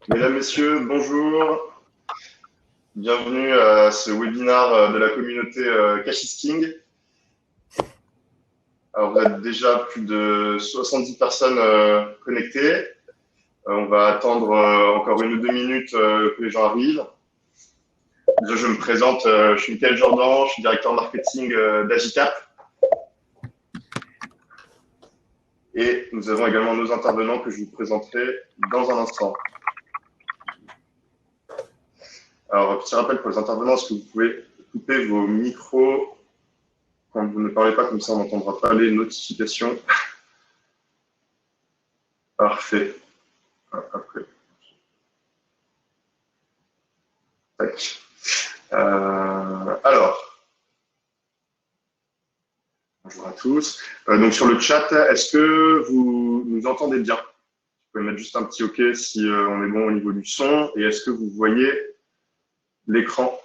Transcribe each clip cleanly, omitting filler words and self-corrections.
Mesdames, Messieurs, bonjour. Bienvenue à ce webinaire de la communauté Cachisking. Alors, vous êtes déjà plus de 70 personnes connectées. On va attendre encore 1 ou 2 minutes que les gens arrivent. Déjà, je me présente, je suis Michael Jordan, je suis directeur marketing d'Agicap. Et nous avons également nos intervenants que je vous présenterai dans un instant. Alors, petit rappel pour les intervenants, est-ce que vous pouvez couper vos micros quand vous ne parlez pas, comme ça on n'entendra pas les notifications. Parfait. Après. Tac. Alors, bonjour à tous. Donc sur le chat, est-ce que vous nous entendez bien? Vous pouvez mettre juste un petit OK si on est bon au niveau du son. Et est-ce que vous voyez l'écran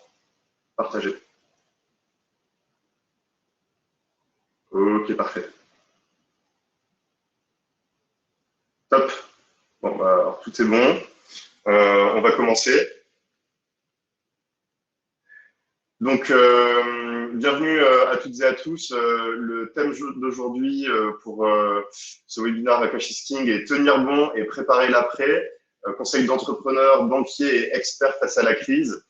partagé? OK, parfait. Top. Bon, bah, alors, tout est bon. On va commencer. Donc, bienvenue à toutes et à tous. Le thème d'aujourd'hui pour ce webinaire Cachisking est tenir bon et préparer l'après. Conseil d'entrepreneurs, banquiers et experts face à la crise.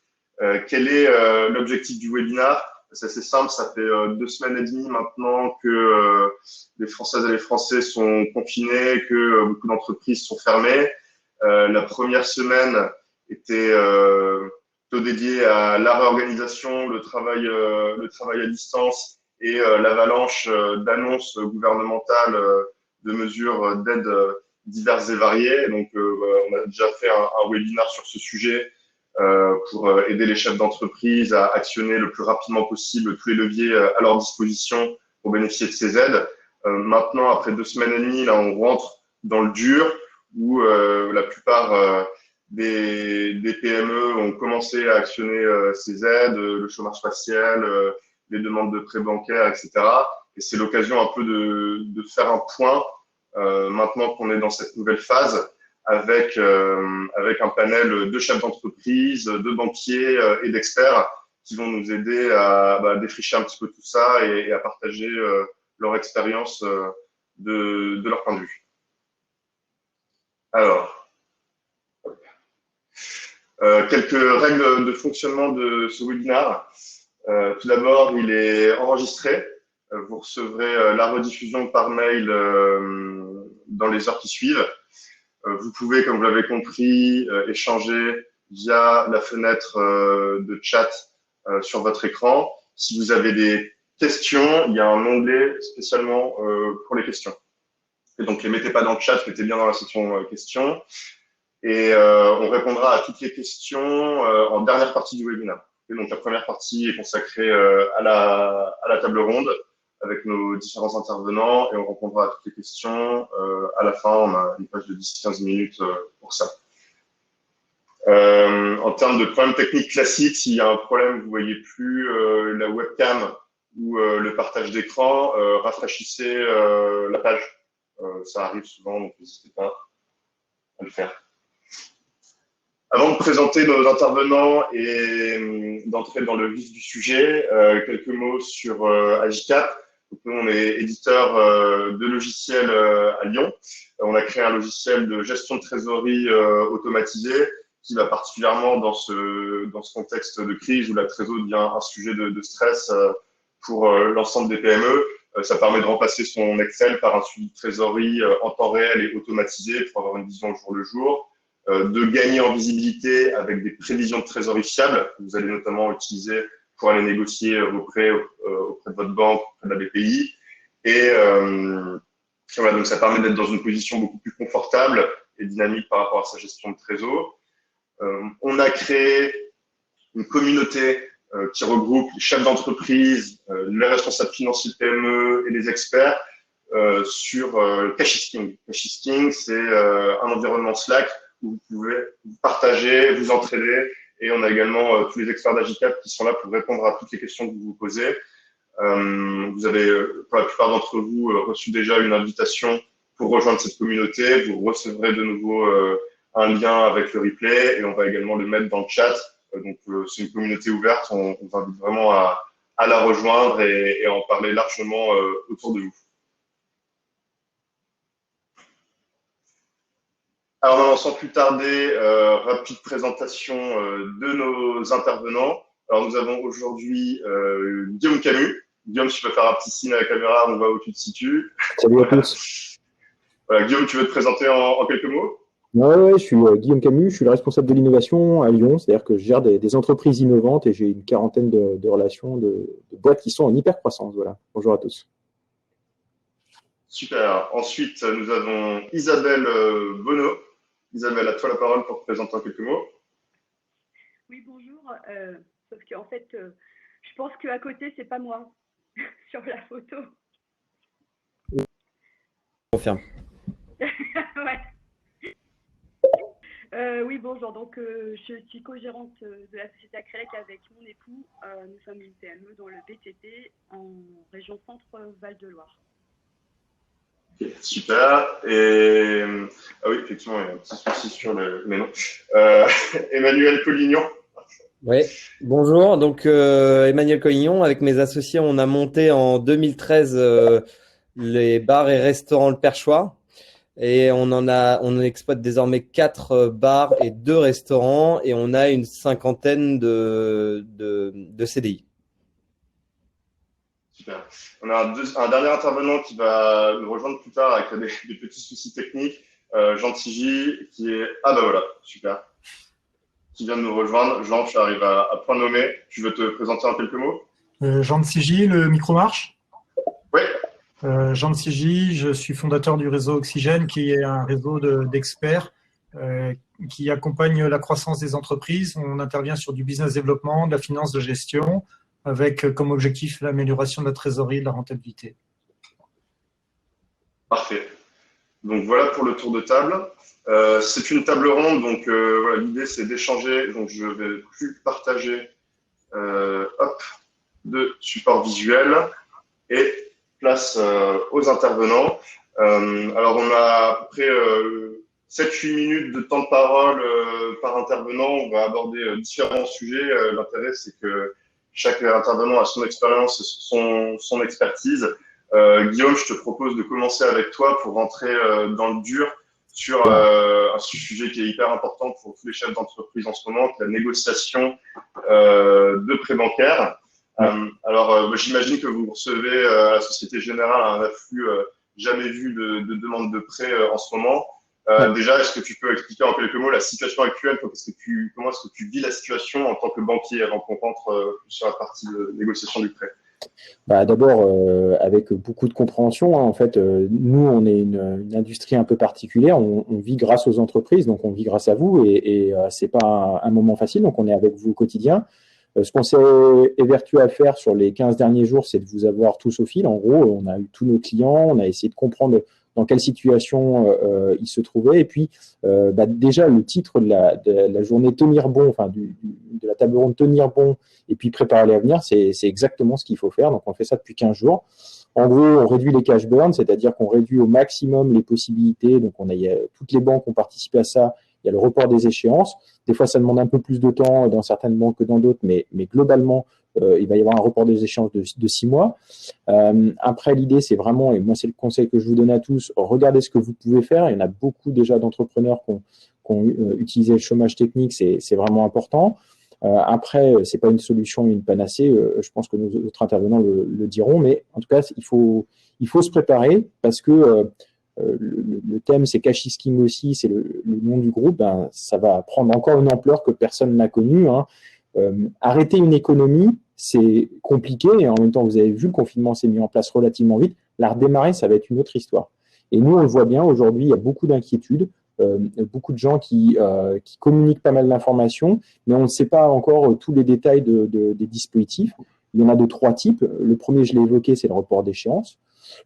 Quel est l'objectif du webinaire? C'est assez simple, ça fait 2 semaines et demie maintenant que les Françaises et les Français sont confinés, que beaucoup d'entreprises sont fermées. La première semaine était plutôt dédié à la réorganisation, le travail à distance et l'avalanche d'annonces gouvernementales de mesures d'aide diverses et variées. Donc, on a déjà fait un webinaire sur ce sujet pour aider les chefs d'entreprise à actionner le plus rapidement possible tous les leviers à leur disposition pour bénéficier de ces aides. Maintenant, après 2 semaines et demie, là, on rentre dans le dur où la plupart des PME ont commencé à actionner ces aides, le chômage partiel, les demandes de prêts bancaires, etc. Et c'est l'occasion un peu de faire un point maintenant qu'on est dans cette nouvelle phase avec un panel de chefs d'entreprise, de banquiers et d'experts qui vont nous aider à défricher un petit peu tout ça et à partager leur expérience de leur point de vue. Alors, quelques règles de fonctionnement de ce webinaire. Tout d'abord, il est enregistré. Vous recevrez la rediffusion par mail dans les heures qui suivent. Vous pouvez, comme vous l'avez compris, échanger via la fenêtre de chat sur votre écran. Si vous avez des questions, il y a un onglet spécialement pour les questions. Et donc, les mettez pas dans le chat, mettez bien dans la section questions. Et on répondra à toutes les questions en dernière partie du webinaire. Et donc, la première partie est consacrée à la table ronde avec nos différents intervenants et on répondra à toutes les questions. À la fin, on a une page de 10-15 minutes pour ça. En termes de problèmes techniques classiques, s'il y a un problème, vous ne voyez plus la webcam ou le partage d'écran, rafraîchissez la page. Ça arrive souvent, donc n'hésitez pas à le faire. Avant de présenter nos intervenants et d'entrer dans le vif du sujet, quelques mots sur Agicap. Nous, on est éditeur de logiciels à Lyon. On a créé un logiciel de gestion de trésorerie automatisé qui va particulièrement dans ce contexte de crise où la trésorerie devient un sujet de stress pour l'ensemble des PME. Ça permet de remplacer son Excel par un suivi de trésorerie en temps réel et automatisé pour avoir une vision au jour le jour. De gagner en visibilité avec des prévisions de trésorerie fiables que vous allez notamment utiliser pour aller négocier vos prêts auprès de votre banque, auprès de la BPI. Et voilà, donc ça permet d'être dans une position beaucoup plus confortable et dynamique par rapport à sa gestion de trésor. On a créé une communauté qui regroupe les chefs d'entreprise, les responsables financiers de PME et les experts sur Cachisking. Cachisking, c'est un environnement Slack où vous pouvez vous partager, vous entraider. Et on a également tous les experts d'Agicap qui sont là pour répondre à toutes les questions que vous vous posez. Vous avez, pour la plupart d'entre vous, reçu déjà une invitation pour rejoindre cette communauté. Vous recevrez de nouveau un lien avec le replay et on va également le mettre dans le chat. Donc, c'est une communauté ouverte. On vous invite vraiment à la rejoindre et à en parler largement autour de vous. Alors, maintenant, sans plus tarder, rapide présentation de nos intervenants. Alors, nous avons aujourd'hui Guillaume Camus. Guillaume, si tu peux faire un petit signe à la caméra, on voit où tu te situes. Salut à tous. Voilà, Guillaume, tu veux te présenter en quelques mots? Ouais, je suis Guillaume Camus, je suis le responsable de l'innovation à Lyon, c'est-à-dire que je gère des entreprises innovantes et j'ai une quarantaine de relations de boîtes qui sont en hyper croissance. Voilà. Bonjour à tous. Super. Ensuite, nous avons Isabelle Bonneau. Isabelle, à toi la parole pour te présenter en quelques mots. Oui, bonjour. Sauf qu'en fait, je pense qu'à côté, c'est pas moi sur la photo. Confirme. Ouais. Oui, bonjour. Donc, je suis co-gérante de la société Acrelec avec mon époux. Nous sommes une PME dans le BTP en région Centre-Val de Loire. Okay, super. Et ah oui, effectivement, il y a un petit souci sur le noms. Emmanuel Collignon. Oui, bonjour. Donc, Emmanuel Collignon, avec mes associés, on a monté en 2013 les bars et restaurants Le Perchoir. Et on exploite désormais 4 bars et 2 restaurants et on a une cinquantaine de CDI. Super. On a un dernier intervenant qui va nous rejoindre plus tard avec des petits soucis techniques. Jean Tigy, qui est… Ah bah voilà, super. Qui vient de nous rejoindre. Jean, tu arrives à point nommé. Tu veux te présenter en quelques mots? Jean Tigy, le micro marche? Oui. Jean Tigy, je suis fondateur du réseau Oxygène, qui est un réseau d'experts qui accompagne la croissance des entreprises. On intervient sur du business développement, de la finance de gestion, avec comme objectif l'amélioration de la trésorerie et de la rentabilité. Parfait. Donc voilà pour le tour de table. C'est une table ronde, donc voilà, l'idée c'est d'échanger. Donc je vais plus partager de support visuel et place aux intervenants. Alors on a à peu près 7-8 minutes de temps de parole par intervenant. On va aborder différents sujets. L'intérêt c'est que chaque intervenant a son expérience et son expertise. Guillaume, je te propose de commencer avec toi pour rentrer dans le dur sur un sujet qui est hyper important pour tous les chefs d'entreprise en ce moment, qui est la négociation de prêts bancaires. Alors, j'imagine que vous recevez à la Société Générale un afflux jamais vu de demandes de prêts en ce moment. Déjà, est-ce que tu peux expliquer en quelques mots la situation actuelle? Comment est-ce que tu vis la situation en tant que banquier avant qu'on rentre sur la partie de négociation du prêt? D'abord, avec beaucoup de compréhension, hein, en fait, nous, on est une industrie un peu particulière. On vit grâce aux entreprises, donc on vit grâce à vous, et c'est pas un moment facile. Donc, on est avec vous au quotidien. Ce qu'on s'est évertué à faire sur les 15 derniers jours, c'est de vous avoir tous au fil. En gros, on a eu tous nos clients, on a essayé de comprendre dans quelle situation ils se trouvaient. Et puis, déjà, le titre de la journée Tenir bon, enfin de la table ronde Tenir bon, et puis préparer l'avenir, c'est exactement ce qu'il faut faire. Donc, on fait ça depuis 15 jours. En gros, on réduit les cash burns, c'est-à-dire qu'on réduit au maximum les possibilités. Donc, toutes les banques ont participé à ça. Il y a le report des échéances. Des fois, ça demande un peu plus de temps dans certaines banques que dans d'autres, mais globalement, il va y avoir un report des échéances de 6 mois. Après, l'idée, c'est vraiment, et moi, c'est le conseil que je vous donne à tous, regardez ce que vous pouvez faire. Il y en a beaucoup déjà d'entrepreneurs qui ont utilisé le chômage technique, c'est vraiment important. Après, c'est pas une solution, une panacée. Je pense que nos autres intervenants le diront, mais en tout cas, il faut se préparer parce que le thème, c'est cash is king aussi, c'est le nom du groupe. Ça va prendre encore une ampleur que personne n'a connue. Hein. Arrêter une économie, c'est compliqué, et en même temps, vous avez vu, le confinement s'est mis en place relativement vite. La redémarrer, ça va être une autre histoire. Et nous, on le voit bien, aujourd'hui, il y a beaucoup d'inquiétudes, beaucoup de gens qui communiquent pas mal d'informations, mais on ne sait pas encore tous les détails des dispositifs. Il y en a de 3 types. Le premier, je l'ai évoqué, c'est le report d'échéance.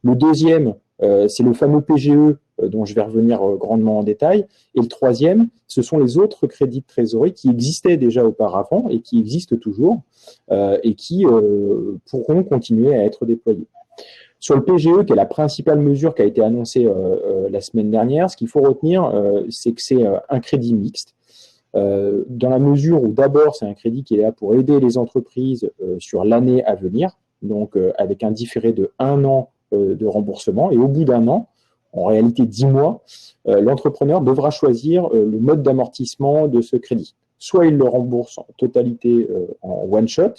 Le deuxième, c'est le fameux PGE dont je vais revenir grandement en détail. Et le troisième, ce sont les autres crédits de trésorerie qui existaient déjà auparavant et qui existent toujours et qui pourront continuer à être déployés. Sur le PGE, qui est la principale mesure qui a été annoncée la semaine dernière, ce qu'il faut retenir, c'est que c'est un crédit mixte. Dans la mesure où d'abord, c'est un crédit qui est là pour aider les entreprises sur l'année à venir, donc avec un différé de 1 an de remboursement. Et au bout d'1 an, en réalité 10 mois, l'entrepreneur devra choisir le mode d'amortissement de ce crédit. Soit il le rembourse en totalité en one shot,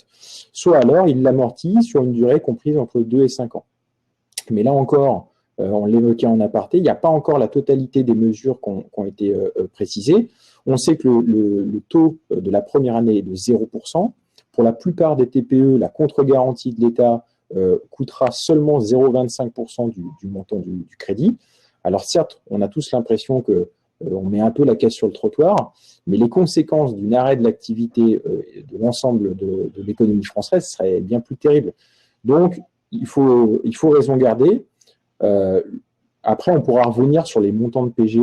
soit alors il l'amortit sur une durée comprise entre 2 et 5 ans. Mais là encore, on l'évoquait en aparté, il n'y a pas encore la totalité des mesures qui ont été précisées. On sait que le taux de la première année est de 0%. Pour la plupart des TPE, la contre-garantie de l'État coûtera seulement 0,25% du montant du crédit. Alors certes, on a tous l'impression que on met un peu la caisse sur le trottoir, mais les conséquences d'un arrêt de l'activité de l'ensemble de l'économie française seraient bien plus terribles. Donc, il faut raison garder. Après, on pourra revenir sur les montants de PGE.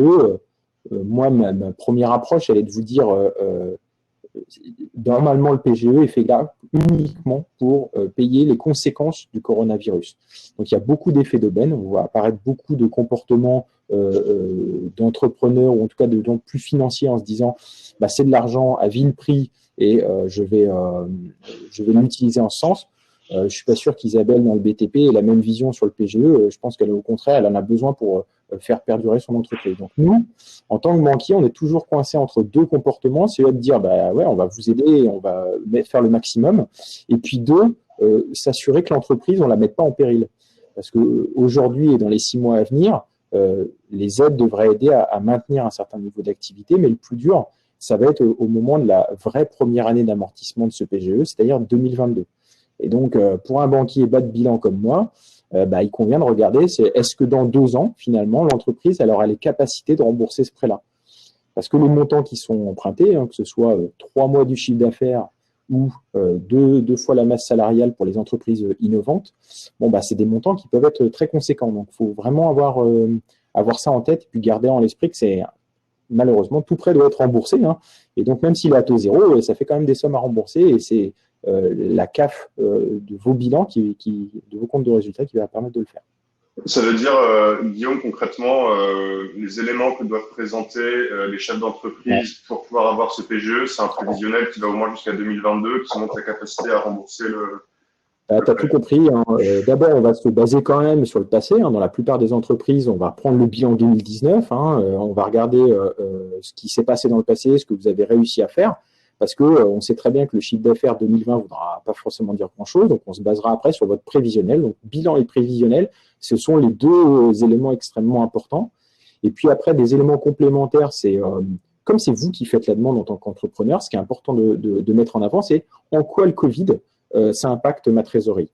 Moi, ma première approche, elle est de vous dire, normalement, le PGE est fait là uniquement pour payer les conséquences du coronavirus. Donc, il y a beaucoup d'effets d'aubaine. On voit apparaître beaucoup de comportements d'entrepreneurs, ou en tout cas de gens plus financiers, en se disant, bah, c'est de l'argent à vil prix et je vais l'utiliser en ce sens. Je suis pas sûr qu'Isabelle, dans le BTP, ait la même vision sur le PGE. Je pense qu'elle, au contraire, elle en a besoin pour faire perdurer son entreprise. Donc, nous, en tant que banquier, on est toujours coincé entre deux comportements. C'est de dire, bah ouais, on va vous aider, on va faire le maximum. Et puis deux, s'assurer que l'entreprise, on la mette pas en péril. Parce que aujourd'hui et dans les 6 mois à venir, les aides devraient aider à maintenir un certain niveau d'activité, mais le plus dur, ça va être au moment de la vraie première année d'amortissement de ce PGE, c'est-à-dire 2022. Et donc, pour un banquier bas de bilan comme moi, il convient de regarder, est-ce que dans 2 ans, finalement, l'entreprise elle aura les capacités de rembourser ce prêt-là. Parce que les montants qui sont empruntés, que ce soit 3 mois du chiffre d'affaires ou 2 fois la masse salariale pour les entreprises innovantes, c'est des montants qui peuvent être très conséquents. Donc, il faut vraiment avoir ça en tête et puis garder en l'esprit que c'est malheureusement tout prêt doit être remboursé. Et donc, même s'il est à taux zéro, ça fait quand même des sommes à rembourser et c'est la CAF de vos bilans, de vos comptes de résultats qui va permettre de le faire. Ça veut dire, Guillaume, concrètement, les éléments que doivent présenter les chefs d'entreprise pour pouvoir avoir ce PGE, c'est un prévisionnel qui va au moins jusqu'à 2022, qui montre la capacité à rembourser le… Tu as tout compris. D'abord, on va se baser quand même sur le passé. Dans la plupart des entreprises, on va prendre le bilan 2019. On va regarder ce qui s'est passé dans le passé, ce que vous avez réussi à faire. Parce que on sait très bien que le chiffre d'affaires 2020 ne voudra pas forcément dire grand-chose. Donc, on se basera après sur votre prévisionnel. Donc, bilan et prévisionnel, ce sont les 2 éléments extrêmement importants. Et puis après, des éléments complémentaires, c'est comme c'est vous qui faites la demande en tant qu'entrepreneur, ce qui est important de mettre en avant, c'est en quoi le Covid, ça impacte ma trésorerie.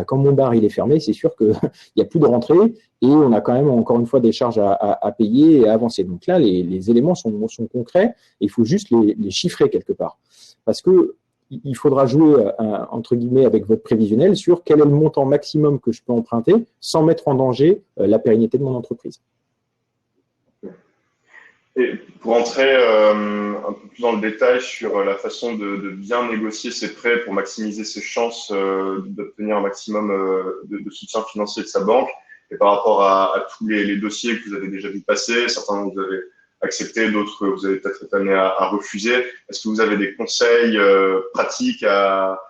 Quand mon bar il est fermé, c'est sûr qu'il n'y a plus de rentrée et on a quand même encore une fois des charges à payer et à avancer. Donc là, les éléments sont concrets et il faut juste les chiffrer quelque part. Parce que il faudra jouer, entre guillemets, avec votre prévisionnel sur quel est le montant maximum que je peux emprunter sans mettre en danger la pérennité de mon entreprise. Et pour entrer un peu plus dans le détail sur la façon de bien négocier ses prêts pour maximiser ses chances d'obtenir un maximum de soutien financier de sa banque, et par rapport à tous les dossiers que vous avez déjà vu passer, certains vous avez accepté, d'autres vous avez peut-être été amené à refuser, est-ce que vous avez des conseils pratiques à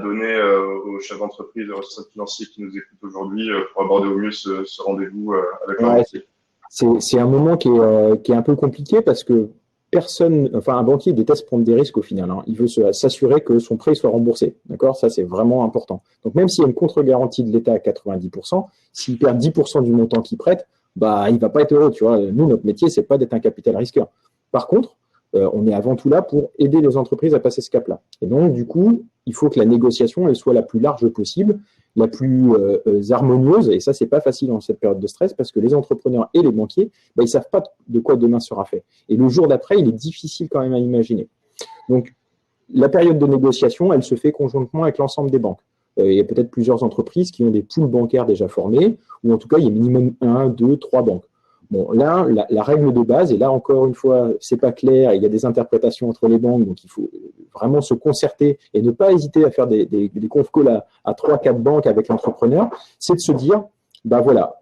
donner aux chefs d'entreprise, aux responsables financiers qui nous écoutent aujourd'hui pour aborder au mieux ce rendez-vous avec leur banquier? C'est un moment qui est un peu compliqué parce que un banquier déteste prendre des risques au final. Il veut s'assurer que son prêt soit remboursé. D'accord ? Ça, c'est vraiment important. Donc, même s'il y a une contre-garantie de l'État à 90%, s'il perd 10% du montant qu'il prête, il va pas être heureux. Tu vois, nous, notre métier, c'est pas d'être un capital risqueur. Par contre, on est avant tout là pour aider les entreprises à passer ce cap-là. Et donc, du coup, il faut que la négociation elle soit la plus large possible, la plus harmonieuse. Et ça, c'est pas facile dans cette période de stress parce que les entrepreneurs et les banquiers, ils savent pas de quoi demain sera fait. Et le jour d'après, il est difficile quand même à imaginer. Donc, la période de négociation, elle se fait conjointement avec l'ensemble des banques. Il y a peut-être plusieurs entreprises qui ont des pools bancaires déjà formés, ou en tout cas, il y a minimum 1, 2, 3 banques. Bon, là, la règle de base, et là encore une fois, c'est pas clair, il y a des interprétations entre les banques, donc il faut vraiment se concerter et ne pas hésiter à faire des conf calls à 3-4 banques avec l'entrepreneur, c'est de se dire, bah voilà,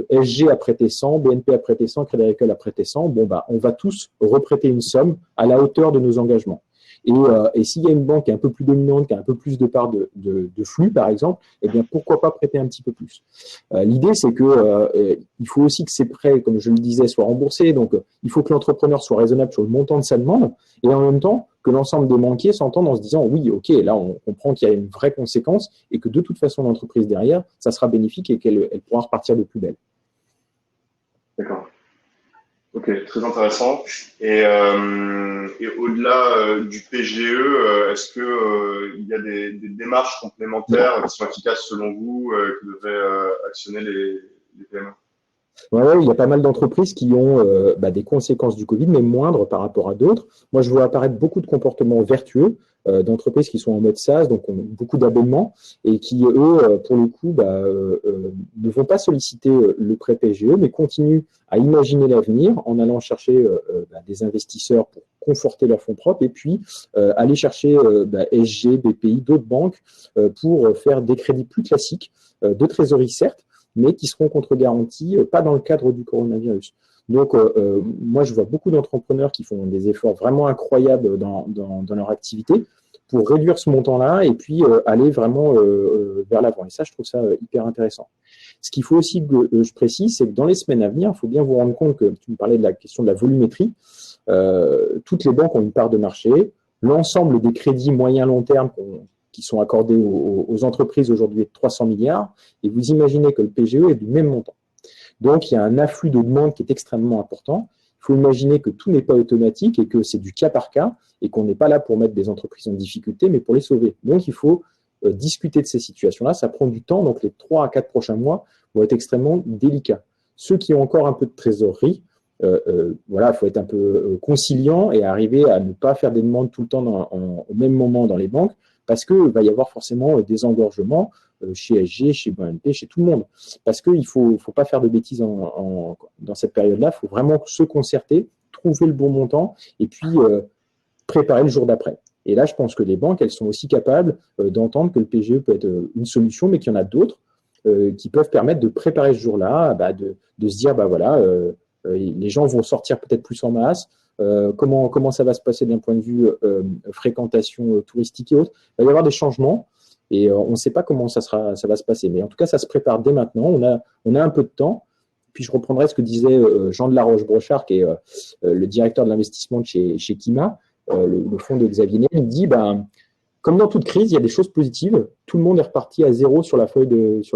SG a prêté 100, BNP a prêté 100, Crédit Agricole a prêté 100, bon bah on va tous reprêter une somme à la hauteur de nos engagements. Et s'il y a une banque qui est un peu plus dominante, qui a un peu plus de part de flux, par exemple, eh bien, pourquoi pas prêter un petit peu plus. L'idée, c'est que il faut aussi que ces prêts, comme je le disais, soient remboursés. Donc, il faut que l'entrepreneur soit raisonnable sur le montant de sa demande et en même temps que l'ensemble des banquiers s'entendent en se disant oui, ok, là, on comprend qu'il y a une vraie conséquence et que de toute façon, l'entreprise derrière, ça sera bénéfique et qu'elle pourra repartir de plus belle. D'accord. Ok, très intéressant. Et au-delà du PGE, est-ce que il y a des démarches complémentaires qui sont efficaces selon vous que devraient actionner les PME? Ouais, il y a pas mal d'entreprises qui ont des conséquences du Covid, mais moindres par rapport à d'autres. Moi, je vois apparaître beaucoup de comportements vertueux d'entreprises qui sont en mode SaaS, donc ont beaucoup d'abonnements, et qui, eux, pour le coup, ne vont pas solliciter le prêt PGE, mais continuent à imaginer l'avenir en allant chercher des investisseurs pour conforter leurs fonds propres, et puis aller chercher SG, BPI, d'autres banques pour faire des crédits plus classiques, de trésorerie certes, mais qui seront contre-garantis, pas dans le cadre du coronavirus. Donc, moi, je vois beaucoup d'entrepreneurs qui font des efforts vraiment incroyables dans leur activité pour réduire ce montant-là et puis aller vraiment vers l'avant. Et ça, je trouve ça hyper intéressant. Ce qu'il faut aussi que je précise, c'est que dans les semaines à venir, il faut bien vous rendre compte que, tu me parlais de la question de la volumétrie, toutes les banques ont une part de marché, l'ensemble des crédits moyen-long terme qui sont accordés aux entreprises aujourd'hui est de 300 milliards, et vous imaginez que le PGE est du même montant. Donc, il y a un afflux de demandes qui est extrêmement important. Il faut imaginer que tout n'est pas automatique et que c'est du cas par cas et qu'on n'est pas là pour mettre des entreprises en difficulté, mais pour les sauver. Donc, il faut discuter de ces situations-là. Ça prend du temps, donc les 3 à 4 prochains mois vont être extrêmement délicats. Ceux qui ont encore un peu de trésorerie, il faut être un peu conciliant et arriver à ne pas faire des demandes tout le temps au même moment dans les banques, parce qu'il va y avoir forcément des engorgements chez SG, chez BNP, chez tout le monde. Parce qu'il ne faut pas faire de bêtises dans cette période-là, il faut vraiment se concerter, trouver le bon montant et puis préparer le jour d'après. Et là, je pense que les banques, elles sont aussi capables d'entendre que le PGE peut être une solution, mais qu'il y en a d'autres qui peuvent permettre de préparer ce jour-là, de se dire, les gens vont sortir peut-être plus en masse. Comment ça va se passer d'un point de vue fréquentation touristique et autres. Il va y avoir des changements et on ne sait pas comment ça va se passer. Mais en tout cas, ça se prépare dès maintenant. On a un peu de temps. Puis je reprendrai ce que disait Jean de la Roche-Brochard, qui est le directeur de l'investissement de chez Kima, le fonds de Xavier Niel. Il dit, comme dans toute crise, il y a des choses positives. Tout le monde est reparti à zéro sur la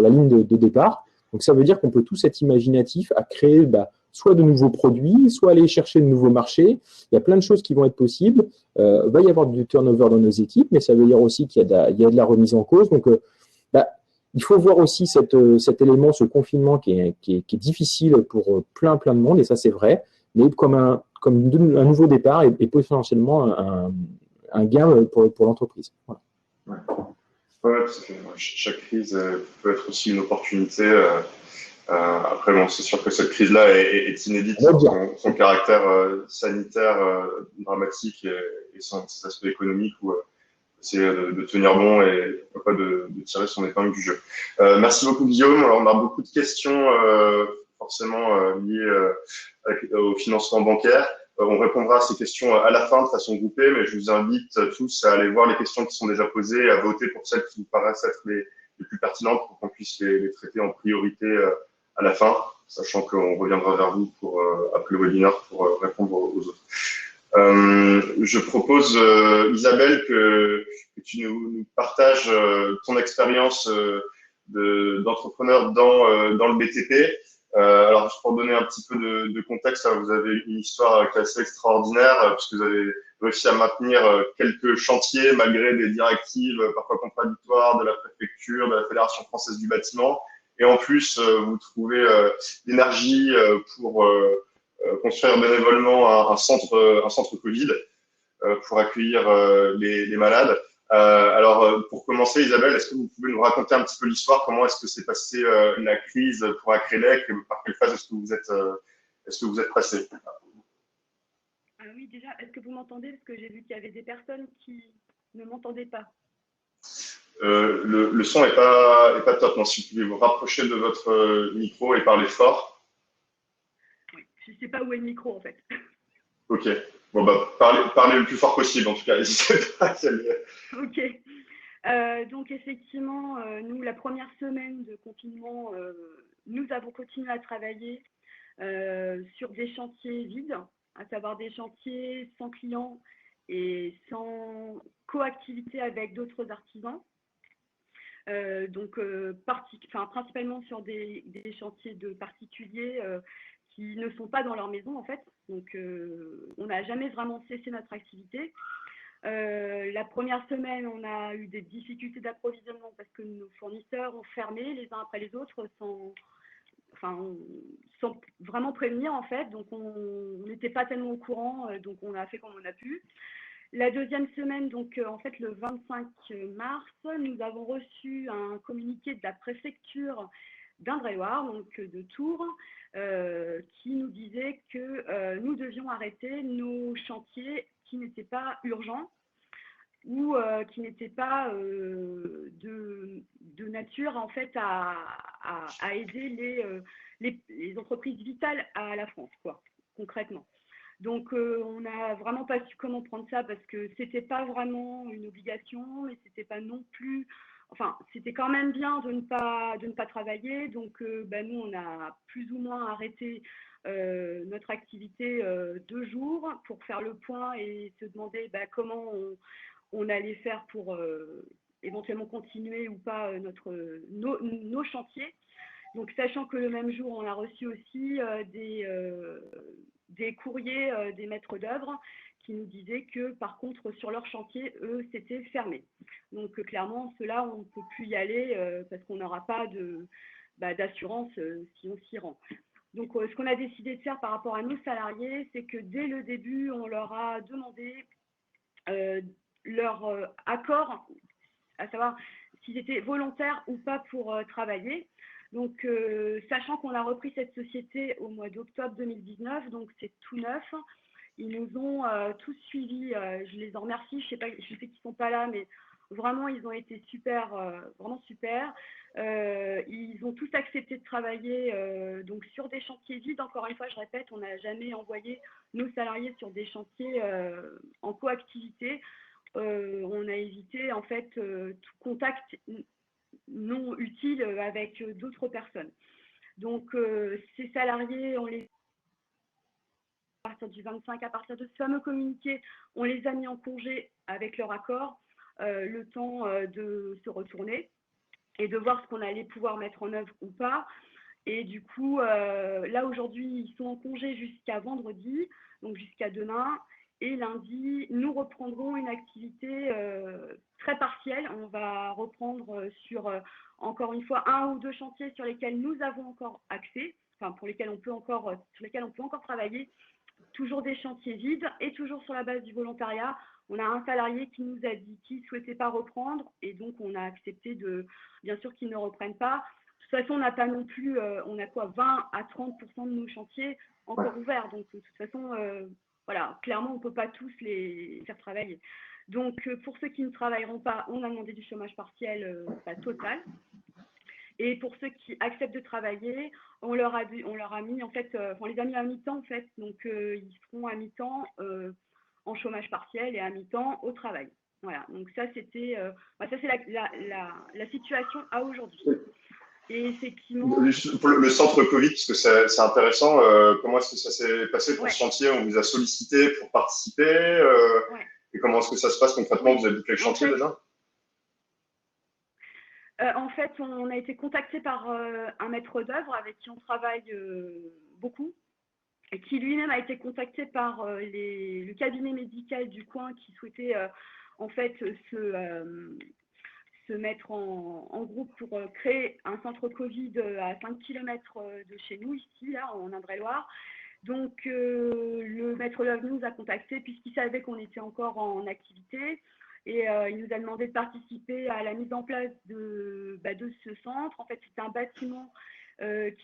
ligne de départ. Donc ça veut dire qu'on peut tous être imaginatifs à créer soit de nouveaux produits, soit aller chercher de nouveaux marchés. Il y a plein de choses qui vont être possibles. Va y avoir du turnover dans nos équipes, mais ça veut dire aussi qu'il y a de la remise en cause. Donc, il faut voir aussi cet élément, ce confinement qui est difficile pour plein de monde, et ça c'est vrai, mais comme un nouveau départ et potentiellement un gain pour l'entreprise. Voilà. Ouais, parce que chaque crise peut être aussi une opportunité. Après, c'est sûr que cette crise-là est inédite par son caractère sanitaire dramatique et ses aspects économiques où c'est de tenir bon et pas de tirer son épingle du jeu. Merci beaucoup, Guillaume. Alors, on a beaucoup de questions forcément liées au financement bancaire. On répondra à ces questions à la fin de façon groupée, mais je vous invite tous à aller voir les questions qui sont déjà posées et à voter pour celles qui vous paraissent être les plus pertinentes pour qu'on puisse les traiter en priorité à la fin, sachant qu'on reviendra vers vous après le webinaire pour répondre aux autres. Je propose, Isabelle, que tu nous partages ton expérience d'entrepreneur dans le BTP. Alors, pour donner un petit peu de contexte, vous avez une histoire qui est assez extraordinaire, puisque vous avez réussi à maintenir quelques chantiers malgré des directives parfois contradictoires de la préfecture, de la Fédération française du bâtiment. Et en plus, vous trouvez l'énergie pour construire bénévolement un centre Covid pour accueillir les malades. Alors, pour commencer, Isabelle, est-ce que vous pouvez nous raconter un petit peu l'histoire? Comment est-ce que s'est passée la crise pour Acrelec? Par quelle phase est-ce que vous êtes passé? Oui, oui, déjà, est-ce que vous m'entendez? Parce que j'ai vu qu'il y avait des personnes qui ne m'entendaient pas. Le son est pas top. Non, si vous pouvez vous rapprocher de votre micro et parler fort. Oui. Je ne sais pas où est le micro, en fait. Ok. Bon, bah, parlez le plus fort possible, en tout cas. N'hésitez pas. Ok. Donc, effectivement, nous, la première semaine de confinement, nous avons continué à travailler sur des chantiers vides, à savoir des chantiers sans clients et sans coactivité avec d'autres artisans. Donc, principalement sur des chantiers de particuliers qui ne sont pas dans leur maison, en fait. Donc, on n'a jamais vraiment cessé notre activité. La première semaine, on a eu des difficultés d'approvisionnement parce que nos fournisseurs ont fermé les uns après les autres sans vraiment prévenir, en fait. Donc, on n'était pas tellement au courant, donc on a fait comme on a pu. La deuxième semaine, donc en fait le 25 mars, nous avons reçu un communiqué de la préfecture d'Indre-et-Loire, donc de Tours, qui nous disait que nous devions arrêter nos chantiers qui n'étaient pas urgents ou qui n'étaient pas de nature en fait à aider les entreprises vitales à la France, quoi, concrètement. Donc, on n'a vraiment pas su comment prendre ça parce que c'était pas vraiment une obligation, mais c'était pas non plus. Enfin, c'était quand même bien de ne pas travailler. Donc, nous, on a plus ou moins arrêté notre activité 2 jours pour faire le point et se demander comment on allait faire pour éventuellement continuer ou pas nos chantiers. Donc, sachant que le même jour, on a reçu aussi des courriers des maîtres d'œuvre qui nous disaient que, par contre, sur leur chantier, eux, c'était fermé. Donc, clairement, ceux-là, on ne peut plus y aller parce qu'on n'aura pas d'assurance si on s'y rend. Donc, ce qu'on a décidé de faire par rapport à nos salariés, c'est que dès le début, on leur a demandé leur accord, à savoir s'ils étaient volontaires ou pas pour travailler. Donc, sachant qu'on a repris cette société au mois d'octobre 2019, donc c'est tout neuf, ils nous ont tous suivis. Je les en remercie. Je sais qu'ils ne sont pas là, mais vraiment, ils ont été super, vraiment super. Ils ont tous accepté de travailler donc sur des chantiers vides. Encore une fois, je répète, on n'a jamais envoyé nos salariés sur des chantiers en coactivité. On a évité en fait tout contact non utile avec d'autres personnes. Donc, ces salariés, on les à partir du 25, à partir de ce fameux communiqué, on les a mis en congé avec leur accord, le temps de se retourner et de voir ce qu'on allait pouvoir mettre en œuvre ou pas. Et du coup, là aujourd'hui, ils sont en congé jusqu'à vendredi, donc jusqu'à demain. Et lundi, nous reprendrons une activité très partielle. On va reprendre sur, encore une fois, 1 ou 2 chantiers sur lesquels nous avons encore accès, enfin sur lesquels on peut encore travailler. Toujours des chantiers vides et toujours sur la base du volontariat. On a un salarié qui nous a dit qu'il ne souhaitait pas reprendre et donc on a accepté bien sûr qu'il ne reprenne pas. De toute façon, on n'a pas non plus, on a 20 à 30% de nos chantiers encore ouverts. Donc de toute façon, voilà, clairement, on ne peut pas tous les faire travailler. Donc pour ceux qui ne travailleront pas, on a demandé du chômage partiel total. Et pour ceux qui acceptent de travailler, on leur a mis en fait, on les a mis à mi-temps en fait, donc ils seront à mi-temps en chômage partiel et à mi-temps au travail. Voilà, donc ça c'était, ça c'est la situation à aujourd'hui. Et effectivement. Juste pour le centre Covid, parce que c'est intéressant, comment est-ce que ça s'est passé pour ce chantier? On vous a sollicité pour participer et comment est-ce que ça se passe concrètement? Vous avez bouclé le chantier déjà? En fait, on a été contacté par un maître d'œuvre avec qui on travaille beaucoup, et qui lui-même a été contacté par le cabinet médical du coin qui souhaitait en fait se mettre en groupe pour créer un centre Covid à 5 km de chez nous, ici, là, en Indre-et-Loire. Donc, le maître d'œuvre nous a contactés puisqu'il savait qu'on était encore en activité. Et il nous a demandé de participer à la mise en place de ce centre. En fait, c'est un bâtiment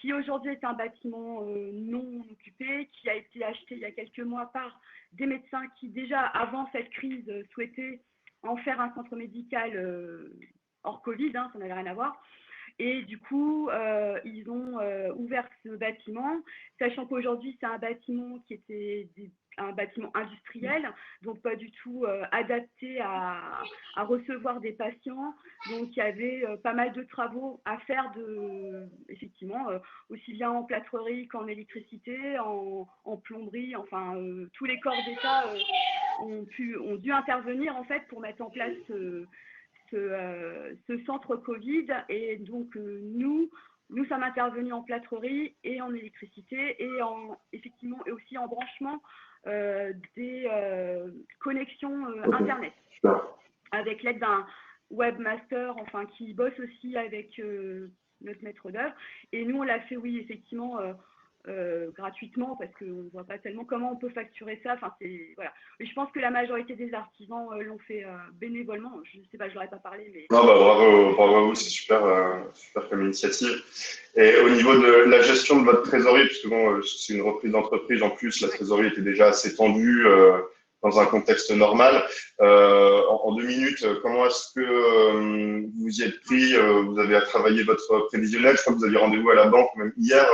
qui aujourd'hui est un bâtiment non occupé, qui a été acheté il y a quelques mois par des médecins qui déjà avant cette crise souhaitaient en faire un centre médical hors Covid, ça n'avait rien à voir. Et du coup, ils ont ouvert ce bâtiment, sachant qu'aujourd'hui, c'est un bâtiment qui était un bâtiment industriel, donc pas du tout adapté à recevoir des patients. Donc, il y avait pas mal de travaux à faire, effectivement, aussi bien en plâtrerie qu'en électricité, en plomberie. Enfin, tous les corps d'État ont dû intervenir, en fait, pour mettre en place ce centre Covid. Et donc, nous sommes intervenus en plâtrerie et en électricité et effectivement, et aussi en branchement des connexions Internet, avec l'aide d'un webmaster, qui bosse aussi avec notre maître d'œuvre. Et nous, on l'a fait, oui, effectivement, gratuitement, parce qu'on ne voit pas tellement comment on peut facturer ça. Voilà. Et je pense que la majorité des artisans l'ont fait bénévolement. Je ne sais pas, je n'aurais pas parlé, mais… Non, bravo à vous, c'est super comme initiative. Et au niveau de la gestion de votre trésorerie, puisque c'est une reprise d'entreprise, en plus, la trésorerie était déjà assez tendue dans un contexte normal. En 2 minutes, comment est-ce que vous y êtes pris? Vous avez à travailler votre prévisionnel. Je crois que vous aviez rendez-vous à la banque même hier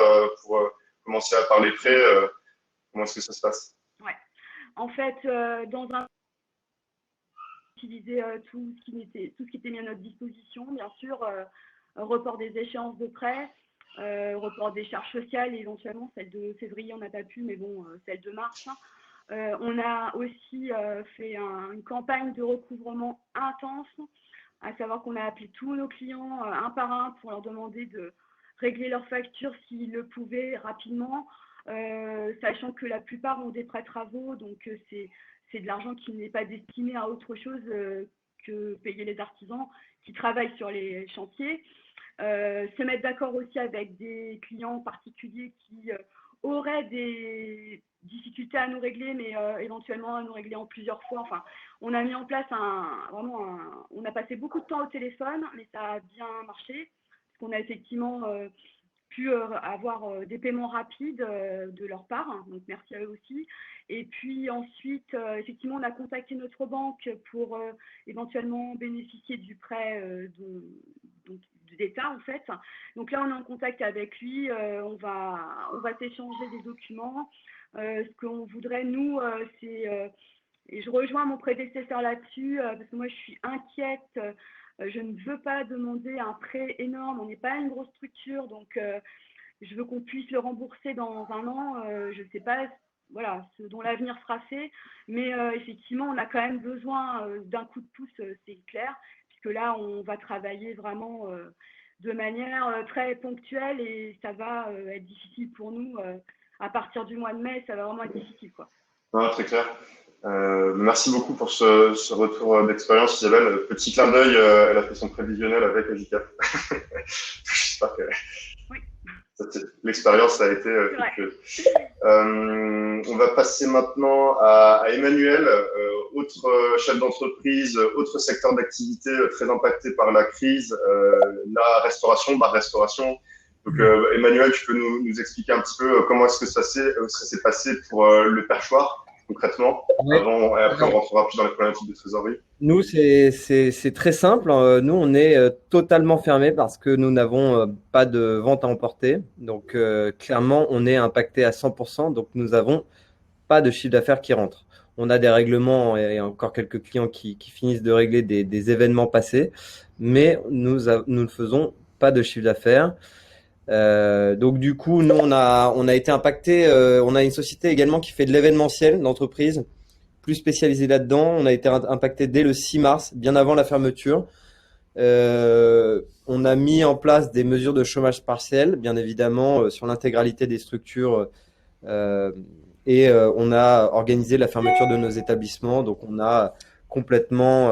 pour commencer à parler prêt. Comment est-ce que ça se passe? Ouais. En fait, dans un utiliser tout ce qui était mis à notre disposition, bien sûr, report des échéances de prêt, report des charges sociales, éventuellement celle de février on n'a pas pu, mais bon, celle de mars. On a aussi fait une campagne de recouvrement intense, à savoir qu'on a appelé tous nos clients un par un pour leur demander de régler leurs factures s'ils le pouvaient rapidement, sachant que la plupart ont des prêts travaux, donc c'est de l'argent qui n'est pas destiné à autre chose que payer les artisans qui travaillent sur les chantiers. Se mettre d'accord aussi avec des clients particuliers qui auraient des difficultés à nous régler, mais éventuellement à nous régler en plusieurs fois. Enfin, on a mis en place on a passé beaucoup de temps au téléphone, mais ça a bien marché, parce qu'on a effectivement pu avoir des paiements rapides de leur part, donc merci à eux aussi. Et puis ensuite, effectivement, on a contacté notre banque pour éventuellement bénéficier du prêt d'État, en fait. Donc là, on est en contact avec lui, on va s'échanger des documents. Ce qu'on voudrait, nous, c'est… et je rejoins mon prédécesseur là-dessus, parce que moi, je suis inquiète. Je ne veux pas demander un prêt énorme. On n'est pas une grosse structure, donc je veux qu'on puisse le rembourser dans 1 an. Je ne sais pas, voilà, ce dont l'avenir sera fait, mais effectivement, on a quand même besoin d'un coup de pouce, c'est clair, puisque là, on va travailler vraiment de manière très ponctuelle et ça va être difficile pour nous. À partir du mois de mai, ça va vraiment être difficile, quoi. Ah, très clair. Merci beaucoup pour ce retour d'expérience, Isabelle. Petit clin d'œil, elle a fait son prévisionnel avec Agicap. J'espère que oui. L'expérience ça a été on va passer maintenant à Emmanuel, autre chef d'entreprise, autre secteur d'activité très impacté par la crise, la restauration, bar-restauration. Donc Emmanuel, tu peux nous expliquer un petit peu comment est-ce que ça s'est passé pour le perchoir concrètement, oui. Avant et après on rentrera plus dans les problématiques de trésorerie. Nous, c'est très simple. Nous, on est totalement fermé parce que nous n'avons pas de vente à emporter. Donc, clairement, on est impacté à 100%. Donc, nous n'avons pas de chiffre d'affaires qui rentre. On a des règlements et encore quelques clients qui finissent de régler des événements passés, mais nous ne faisons pas de chiffre d'affaires. Donc du coup, nous on a été impacté. On a une société également qui fait de l'événementiel d'entreprise, plus spécialisée là-dedans. On a été impacté dès le 6 mars, bien avant la fermeture. On a mis en place des mesures de chômage partiel, bien évidemment, sur l'intégralité des structures. Et on a organisé la fermeture de nos établissements. Donc on a complètement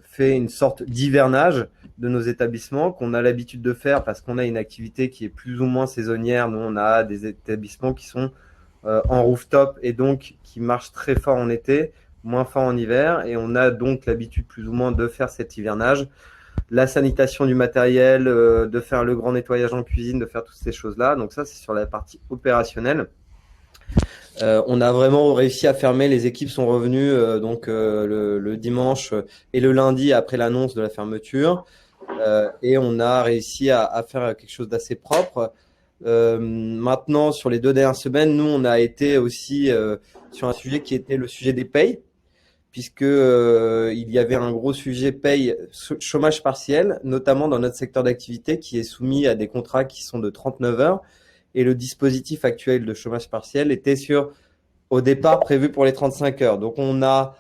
fait une sorte d'hivernage de nos établissements qu'on a l'habitude de faire parce qu'on a une activité qui est plus ou moins saisonnière. Nous, on a des établissements qui sont en rooftop et donc qui marchent très fort en été, moins fort en hiver. Et on a donc l'habitude plus ou moins de faire cet hivernage. la sanitation du matériel, de faire le grand nettoyage en cuisine, de faire toutes ces choses-là. Donc ça, c'est sur la partie opérationnelle. On a vraiment réussi à fermer. Les équipes sont revenues le dimanche et le lundi après l'annonce de la fermeture. Et on a réussi à faire quelque chose d'assez propre. Maintenant, sur les 2 dernières semaines, nous, on a été aussi sur un sujet qui était le sujet des payes, puisque il y avait un gros sujet paye chômage partiel, notamment dans notre secteur d'activité qui est soumis à des contrats qui sont de 39 heures. Et le dispositif actuel de chômage partiel était au départ prévu pour les 35 heures. Donc on a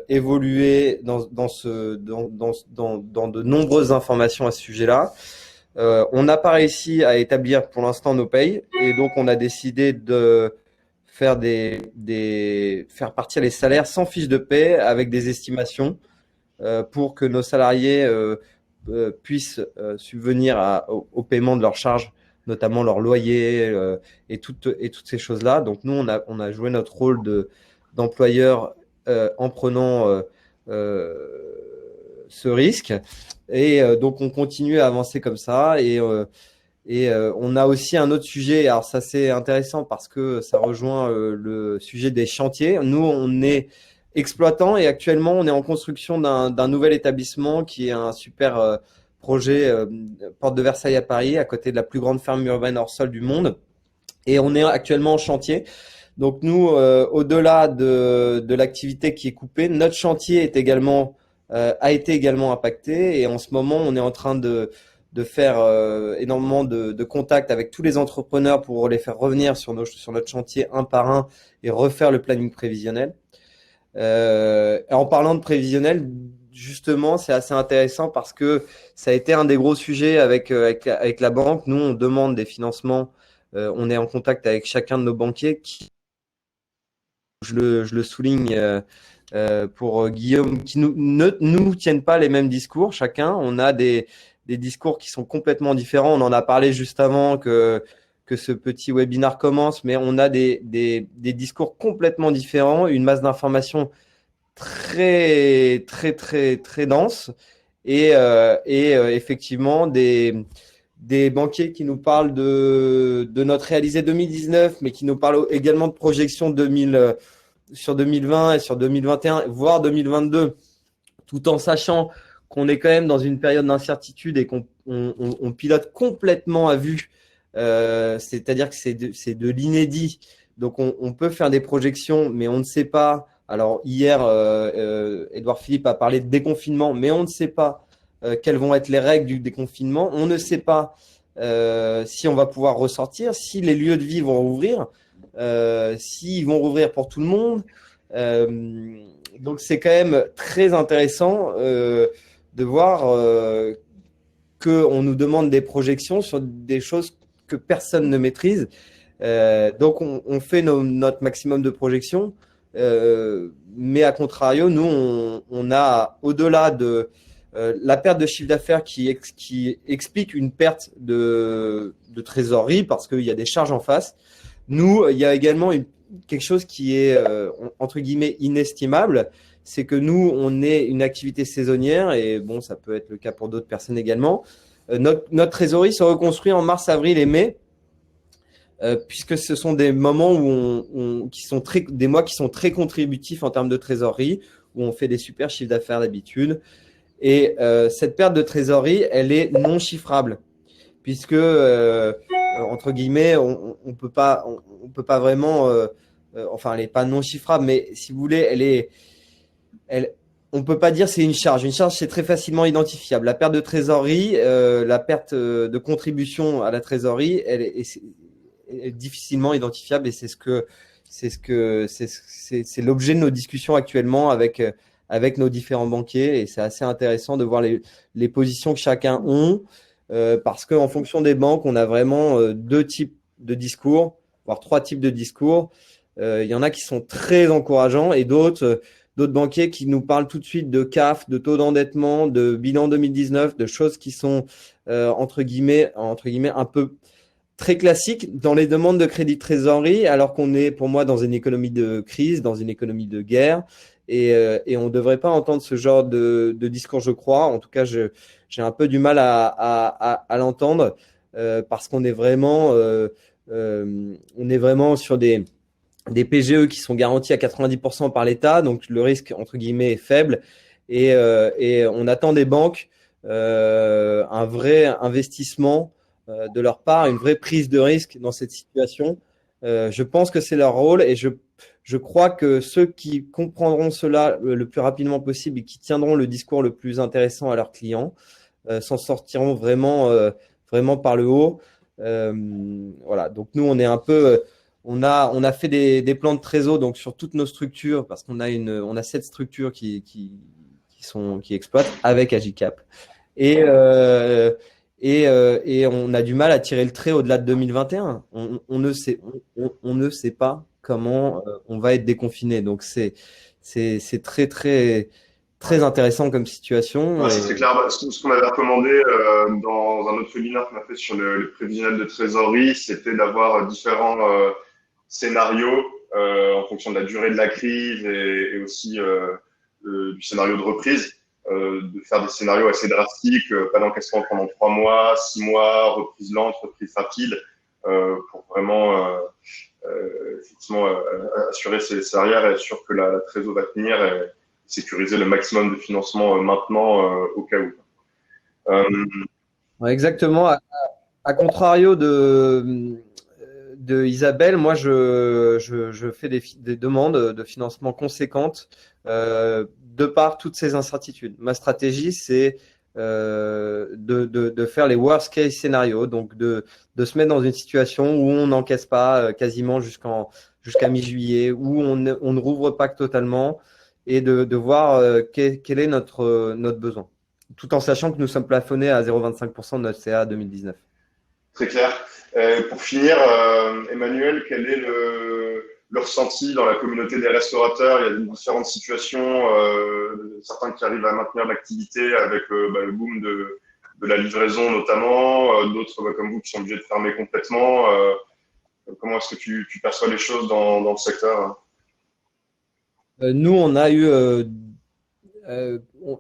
évolué dans de nombreuses informations à ce sujet-là. On n'a pas réussi à établir pour l'instant nos payes, et donc on a décidé de faire faire partir les salaires sans fiche de paie avec des estimations pour que nos salariés puissent subvenir au paiement de leurs charges, notamment leur loyer et toutes ces choses-là. Donc nous, on a joué notre rôle d'employeur en prenant ce risque. Et donc on continue à avancer comme ça. Et on a aussi un autre sujet. Alors ça, c'est intéressant parce que ça rejoint le sujet des chantiers. Nous, on est exploitant et actuellement, on est en construction d'un nouvel établissement qui est un super projet Porte de Versailles à Paris, à côté de la plus grande ferme urbaine hors sol du monde. Et on est actuellement en chantier. Donc nous, au-delà de l'activité qui est coupée, notre chantier a été également impacté. Et en ce moment, on est en train de faire énormément de contacts avec tous les entrepreneurs pour les faire revenir sur notre chantier un par un et refaire le planning prévisionnel. En parlant de prévisionnel, justement, c'est assez intéressant parce que ça a été un des gros sujets avec la banque. Nous, on demande des financements. On est en contact avec chacun de nos banquiers je le souligne pour Guillaume, qui ne nous tiennent pas les mêmes discours. Chacun, on a des discours qui sont complètement différents. On en a parlé juste avant que ce petit webinaire commence, mais on a des discours complètement différents, une masse d'informations très très très très dense et effectivement des banquiers qui nous parlent de notre réalisé 2019, mais qui nous parlent également de projections sur 2020 et sur 2021, voire 2022, tout en sachant qu'on est quand même dans une période d'incertitude et qu'on pilote complètement à vue. C'est-à-dire que c'est de l'inédit. Donc on peut faire des projections, mais on ne sait pas. Alors hier, Édouard Philippe a parlé de déconfinement, mais on ne sait pas quelles vont être les règles du déconfinement. On ne sait pas si on va pouvoir ressortir, si les lieux de vie vont rouvrir, s'ils vont rouvrir pour tout le monde. Donc c'est quand même très intéressant de voir qu'on nous demande des projections sur des choses que personne ne maîtrise. Donc on fait notre maximum de projections, mais à contrario, nous on a, au-delà de la perte de chiffre d'affaires qui explique une perte de trésorerie parce qu'il y a des charges en face. Nous, il y a également quelque chose qui est entre guillemets inestimable, c'est que nous, on est une activité saisonnière et bon, ça peut être le cas pour d'autres personnes également. Notre trésorerie se reconstruit en mars, avril et mai, puisque ce sont des moments des mois qui sont très contributifs en termes de trésorerie, où on fait des super chiffres d'affaires d'habitude. Et cette perte de trésorerie, elle est non chiffrable, puisque entre guillemets, on peut pas vraiment, enfin, elle est pas non chiffrable, mais si vous voulez, on peut pas dire c'est une charge. Une charge, c'est très facilement identifiable. La perte de trésorerie, la perte de contribution à la trésorerie, elle est difficilement identifiable et c'est l'objet de nos discussions actuellement avec nos différents banquiers et c'est assez intéressant de voir les positions que chacun ont parce qu'en fonction des banques, on a vraiment 2 types de discours, voire 3 types de discours. Il y en a qui sont très encourageants et d'autres banquiers qui nous parlent tout de suite de CAF, de taux d'endettement, de bilan 2019, de choses qui sont entre guillemets un peu très classiques dans les demandes de crédit de trésorerie, alors qu'on est pour moi dans une économie de crise, dans une économie de guerre et on ne devrait pas entendre ce genre de discours, je crois. En tout cas, j'ai un peu du mal à l'entendre parce qu'on est vraiment sur des PGE qui sont garantis à 90% par l'État, donc le risque entre guillemets est faible et on attend des banques un vrai investissement de leur part, une vraie prise de risque dans cette situation. Je pense que c'est leur rôle et je crois que ceux qui comprendront cela le plus rapidement possible et qui tiendront le discours le plus intéressant à leurs clients s'en sortiront vraiment par le haut. Voilà. Donc nous, on est un peu, on a fait des plans de trésor donc sur toutes nos structures parce qu'on a 7 structures qui exploitent avec Agicap et on a du mal à tirer le trait au-delà de 2021. On ne sait pas comment on va être déconfiné. Donc c'est très très très intéressant comme situation. Ouais, c'est très clair. Ce qu'on avait recommandé dans un autre webinaire qu'on a fait sur le prévisionnel de trésorerie, c'était d'avoir différents scénarios en fonction de la durée de la crise et aussi du scénario de reprise. De faire des scénarios assez drastiques, pas d'encaissement pendant 3 mois, 6 mois, reprise lente, reprise rapide, pour vraiment effectivement assurer ses arrières et être sûr que la trésor va tenir et sécuriser le maximum de financement maintenant au cas où. Ouais, exactement. À contrario de Isabelle, moi je fais des demandes de financement conséquentes de par toutes ces incertitudes. Ma stratégie, c'est de faire les worst case scénarios, donc de se mettre dans une situation où on n'encaisse pas quasiment jusqu'à mi-juillet, où on ne rouvre pas totalement et de voir quel est notre besoin, tout en sachant que nous sommes plafonnés à 0,25% de notre CA 2019. Très clair. Pour finir, Emmanuel, quel est le ressenti dans la communauté des restaurateurs? Il y a différentes situations, certains qui arrivent à maintenir l'activité avec le boom de la livraison notamment, d'autres comme vous qui sont obligés de fermer complètement. Comment est-ce que tu perçois les choses dans le secteur? Nous, on a eu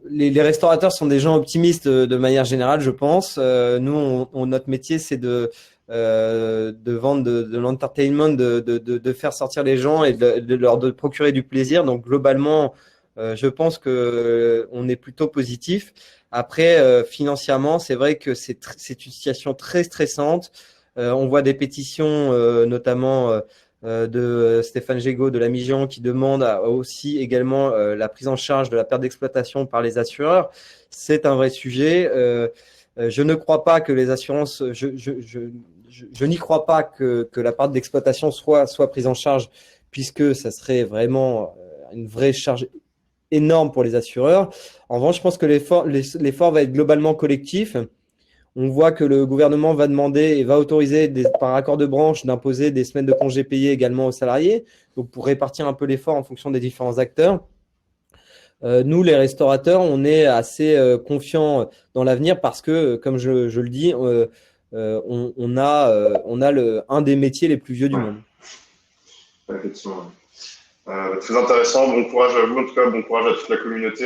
les restaurateurs sont des gens optimistes de manière générale, je pense. Nous, notre métier, c'est de vendre de l'entertainment, de faire sortir les gens et de leur procurer du plaisir. Donc globalement, je pense que on est plutôt positif. Après, financièrement, c'est vrai que c'est une situation très stressante. On voit des pétitions, notamment de Stéphane Gégaud de la Migeon qui demande aussi également la prise en charge de la perte d'exploitation par les assureurs. C'est un vrai sujet. Je ne crois pas que les assurances, je n'y crois pas que la part d'exploitation soit prise en charge, puisque ça serait vraiment une vraie charge énorme pour les assureurs. En revanche, je pense que l'effort va être globalement collectif. On voit que le gouvernement va demander et va autoriser par accord de branche d'imposer des semaines de congés payés également aux salariés, donc pour répartir un peu l'effort en fonction des différents acteurs. Nous, les restaurateurs, on est assez confiants dans l'avenir parce que, comme je le dis, on a un des métiers les plus vieux du monde. Effectivement. Très intéressant. Bon courage à vous, en tout cas, bon courage à toute la communauté.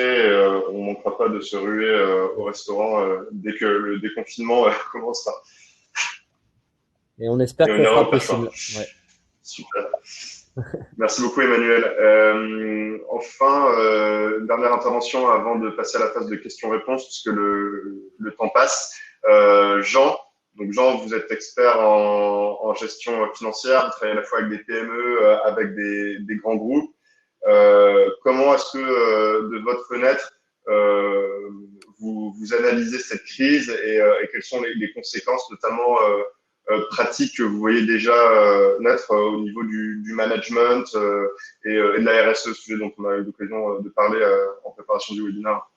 On ne manquera pas de se ruer au restaurant dès que le déconfinement commencera. Et on espère que ça sera possible. Ouais. Super. Merci beaucoup, Emmanuel. Enfin, dernière intervention avant de passer à la phase de questions-réponses, puisque le temps passe. Jean. Donc Jean, vous êtes expert en gestion financière, vous travaillez à la fois avec des PME, avec des grands groupes. Comment est-ce que de votre fenêtre, vous analysez cette crise et quelles sont les conséquences, notamment pratiques que vous voyez déjà naître au niveau du management et de la RSE, sujet dont on a eu l'occasion de parler en préparation du webinaire?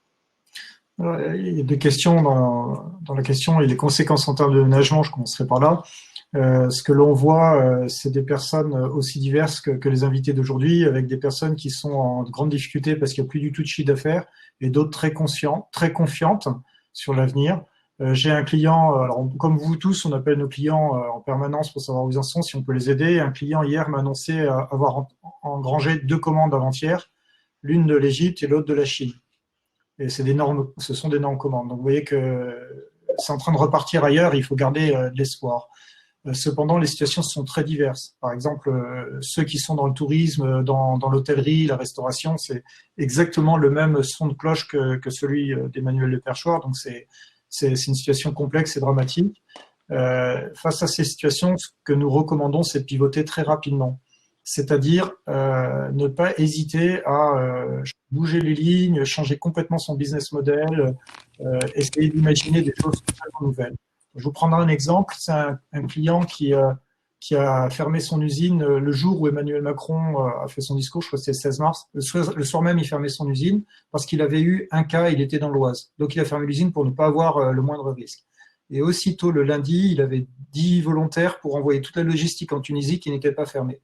Il y a deux questions dans la question et les conséquences en termes de management. Je commencerai par là. Ce que l'on voit, c'est des personnes aussi diverses que les invités d'aujourd'hui, avec des personnes qui sont en grande difficulté parce qu'il n'y a plus du tout de chiffre d'affaires et d'autres très confiantes sur l'avenir. J'ai un client, alors comme vous tous, on appelle nos clients en permanence pour savoir où ils en sont, si on peut les aider. Un client hier m'a annoncé avoir engrangé 2 commandes avant-hier l'une de l'Égypte et l'autre de la Chine. Et ce sont des normes commandes. Donc vous voyez que c'est en train de repartir ailleurs, il faut garder de l'espoir. Cependant, les situations sont très diverses. Par exemple, ceux qui sont dans le tourisme, dans l'hôtellerie, la restauration, c'est exactement le même son de cloche que celui d'Emmanuel Leperchoir. Donc c'est une situation complexe et dramatique. Face à ces situations, ce que nous recommandons, c'est de pivoter très rapidement. C'est-à-dire ne pas hésiter à bouger les lignes, changer complètement son business model, essayer d'imaginer des choses totalement nouvelles. Je vous prendrai un exemple. C'est un client qui a fermé son usine le jour où Emmanuel Macron a fait son discours, je crois que c'était le 16 mars. Le soir même, il fermait son usine parce qu'il avait eu un cas, il était dans l'Oise. Donc, il a fermé l'usine pour ne pas avoir le moindre risque. Et aussitôt, le lundi, il avait 10 volontaires pour envoyer toute la logistique en Tunisie qui n'était pas fermée.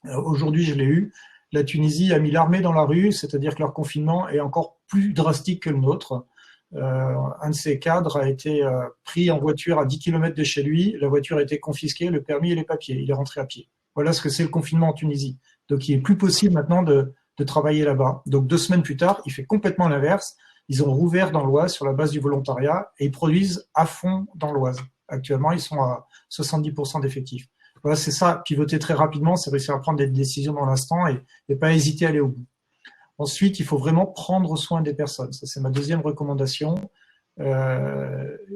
Aujourd'hui, je l'ai eu. La Tunisie a mis l'armée dans la rue, c'est-à-dire que leur confinement est encore plus drastique que le nôtre. Un de ses cadres a été pris en voiture à 10 km de chez lui. La voiture a été confisquée, le permis et les papiers. Il est rentré à pied. Voilà ce que c'est le confinement en Tunisie. Donc, il n'est plus possible maintenant de travailler là-bas. Donc, 2 semaines plus tard, il fait complètement l'inverse. Ils ont rouvert dans l'Oise sur la base du volontariat et ils produisent à fond dans l'Oise. Actuellement, ils sont à 70% d'effectifs. Voilà, c'est ça, pivoter très rapidement, c'est réussir à prendre des décisions dans l'instant et pas hésiter à aller au bout. Ensuite, il faut vraiment prendre soin des personnes. Ça, c'est ma deuxième recommandation. Il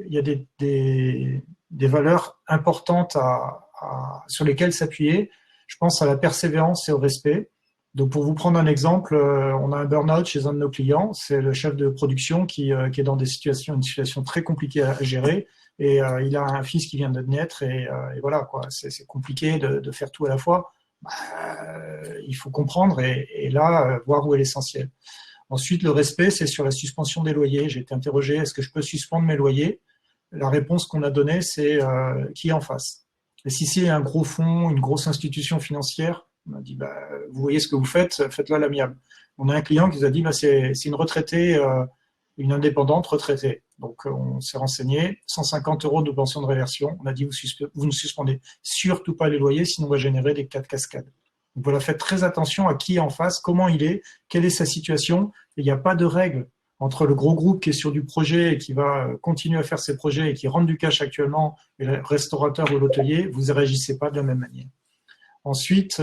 y a des valeurs importantes sur lesquelles s'appuyer. Je pense à la persévérance et au respect. Donc, pour vous prendre un exemple, on a un burn-out chez un de nos clients. C'est le chef de production qui est dans une situation très compliquée à gérer. Et il a un fils qui vient de naître et voilà quoi. C'est compliqué de faire tout à la fois. Il faut comprendre et là voir où est l'essentiel. Ensuite, le respect, c'est sur la suspension des loyers. J'ai été interrogé, est-ce que je peux suspendre mes loyers? La réponse qu'on a donnée, c'est qui est en face. Et si c'est un gros fonds, une grosse institution financière, on a dit vous voyez ce que vous faites, faites-le à l'amiable. On a un client qui nous a dit c'est une retraitée, une indépendante retraitée. Donc on s'est renseigné, 150 € de pension de réversion. On a dit vous ne suspendez surtout pas les loyers, sinon on va générer des cas de cascade. Donc voilà, faites très attention à qui est en face, comment il est, quelle est sa situation. Et il n'y a pas de règle entre le gros groupe qui est sur du projet et qui va continuer à faire ses projets et qui rentre du cash actuellement et le restaurateur ou l'hôtelier, vous ne réagissez pas de la même manière. Ensuite,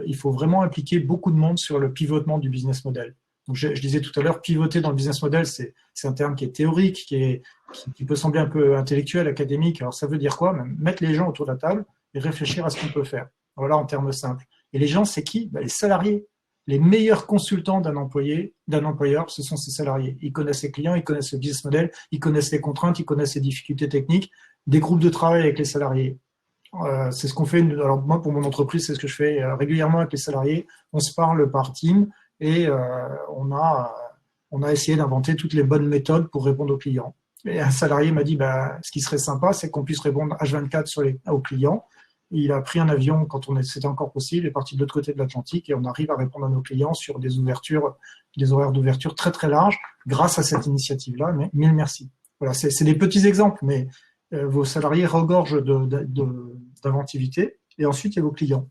il faut vraiment impliquer beaucoup de monde sur le pivotement du business model. Donc, je disais tout à l'heure, pivoter dans le business model, c'est un terme qui est théorique, qui peut sembler un peu intellectuel, académique. Alors, ça veut dire quoi? Mettre les gens autour de la table et réfléchir à ce qu'on peut faire. Voilà, en termes simples. Et les gens, c'est qui? Les salariés. Les meilleurs consultants d'un employeur, ce sont ses salariés. Ils connaissent ses clients, ils connaissent le business model, ils connaissent les contraintes, ils connaissent les difficultés techniques. Des groupes de travail avec les salariés. C'est ce qu'on fait. Alors, moi, pour mon entreprise, c'est ce que je fais régulièrement avec les salariés. On se parle par team. Et on a essayé d'inventer toutes les bonnes méthodes pour répondre aux clients. Et un salarié m'a dit, ce qui serait sympa, c'est qu'on puisse répondre H24 aux clients. Il a pris un avion quand c'était encore possible, il est parti de l'autre côté de l'Atlantique et on arrive à répondre à nos clients sur des horaires d'ouverture très très larges grâce à cette initiative-là. Mais mille merci. Voilà, c'est des petits exemples, mais vos salariés regorgent d'inventivité. Et ensuite, il y a vos clients.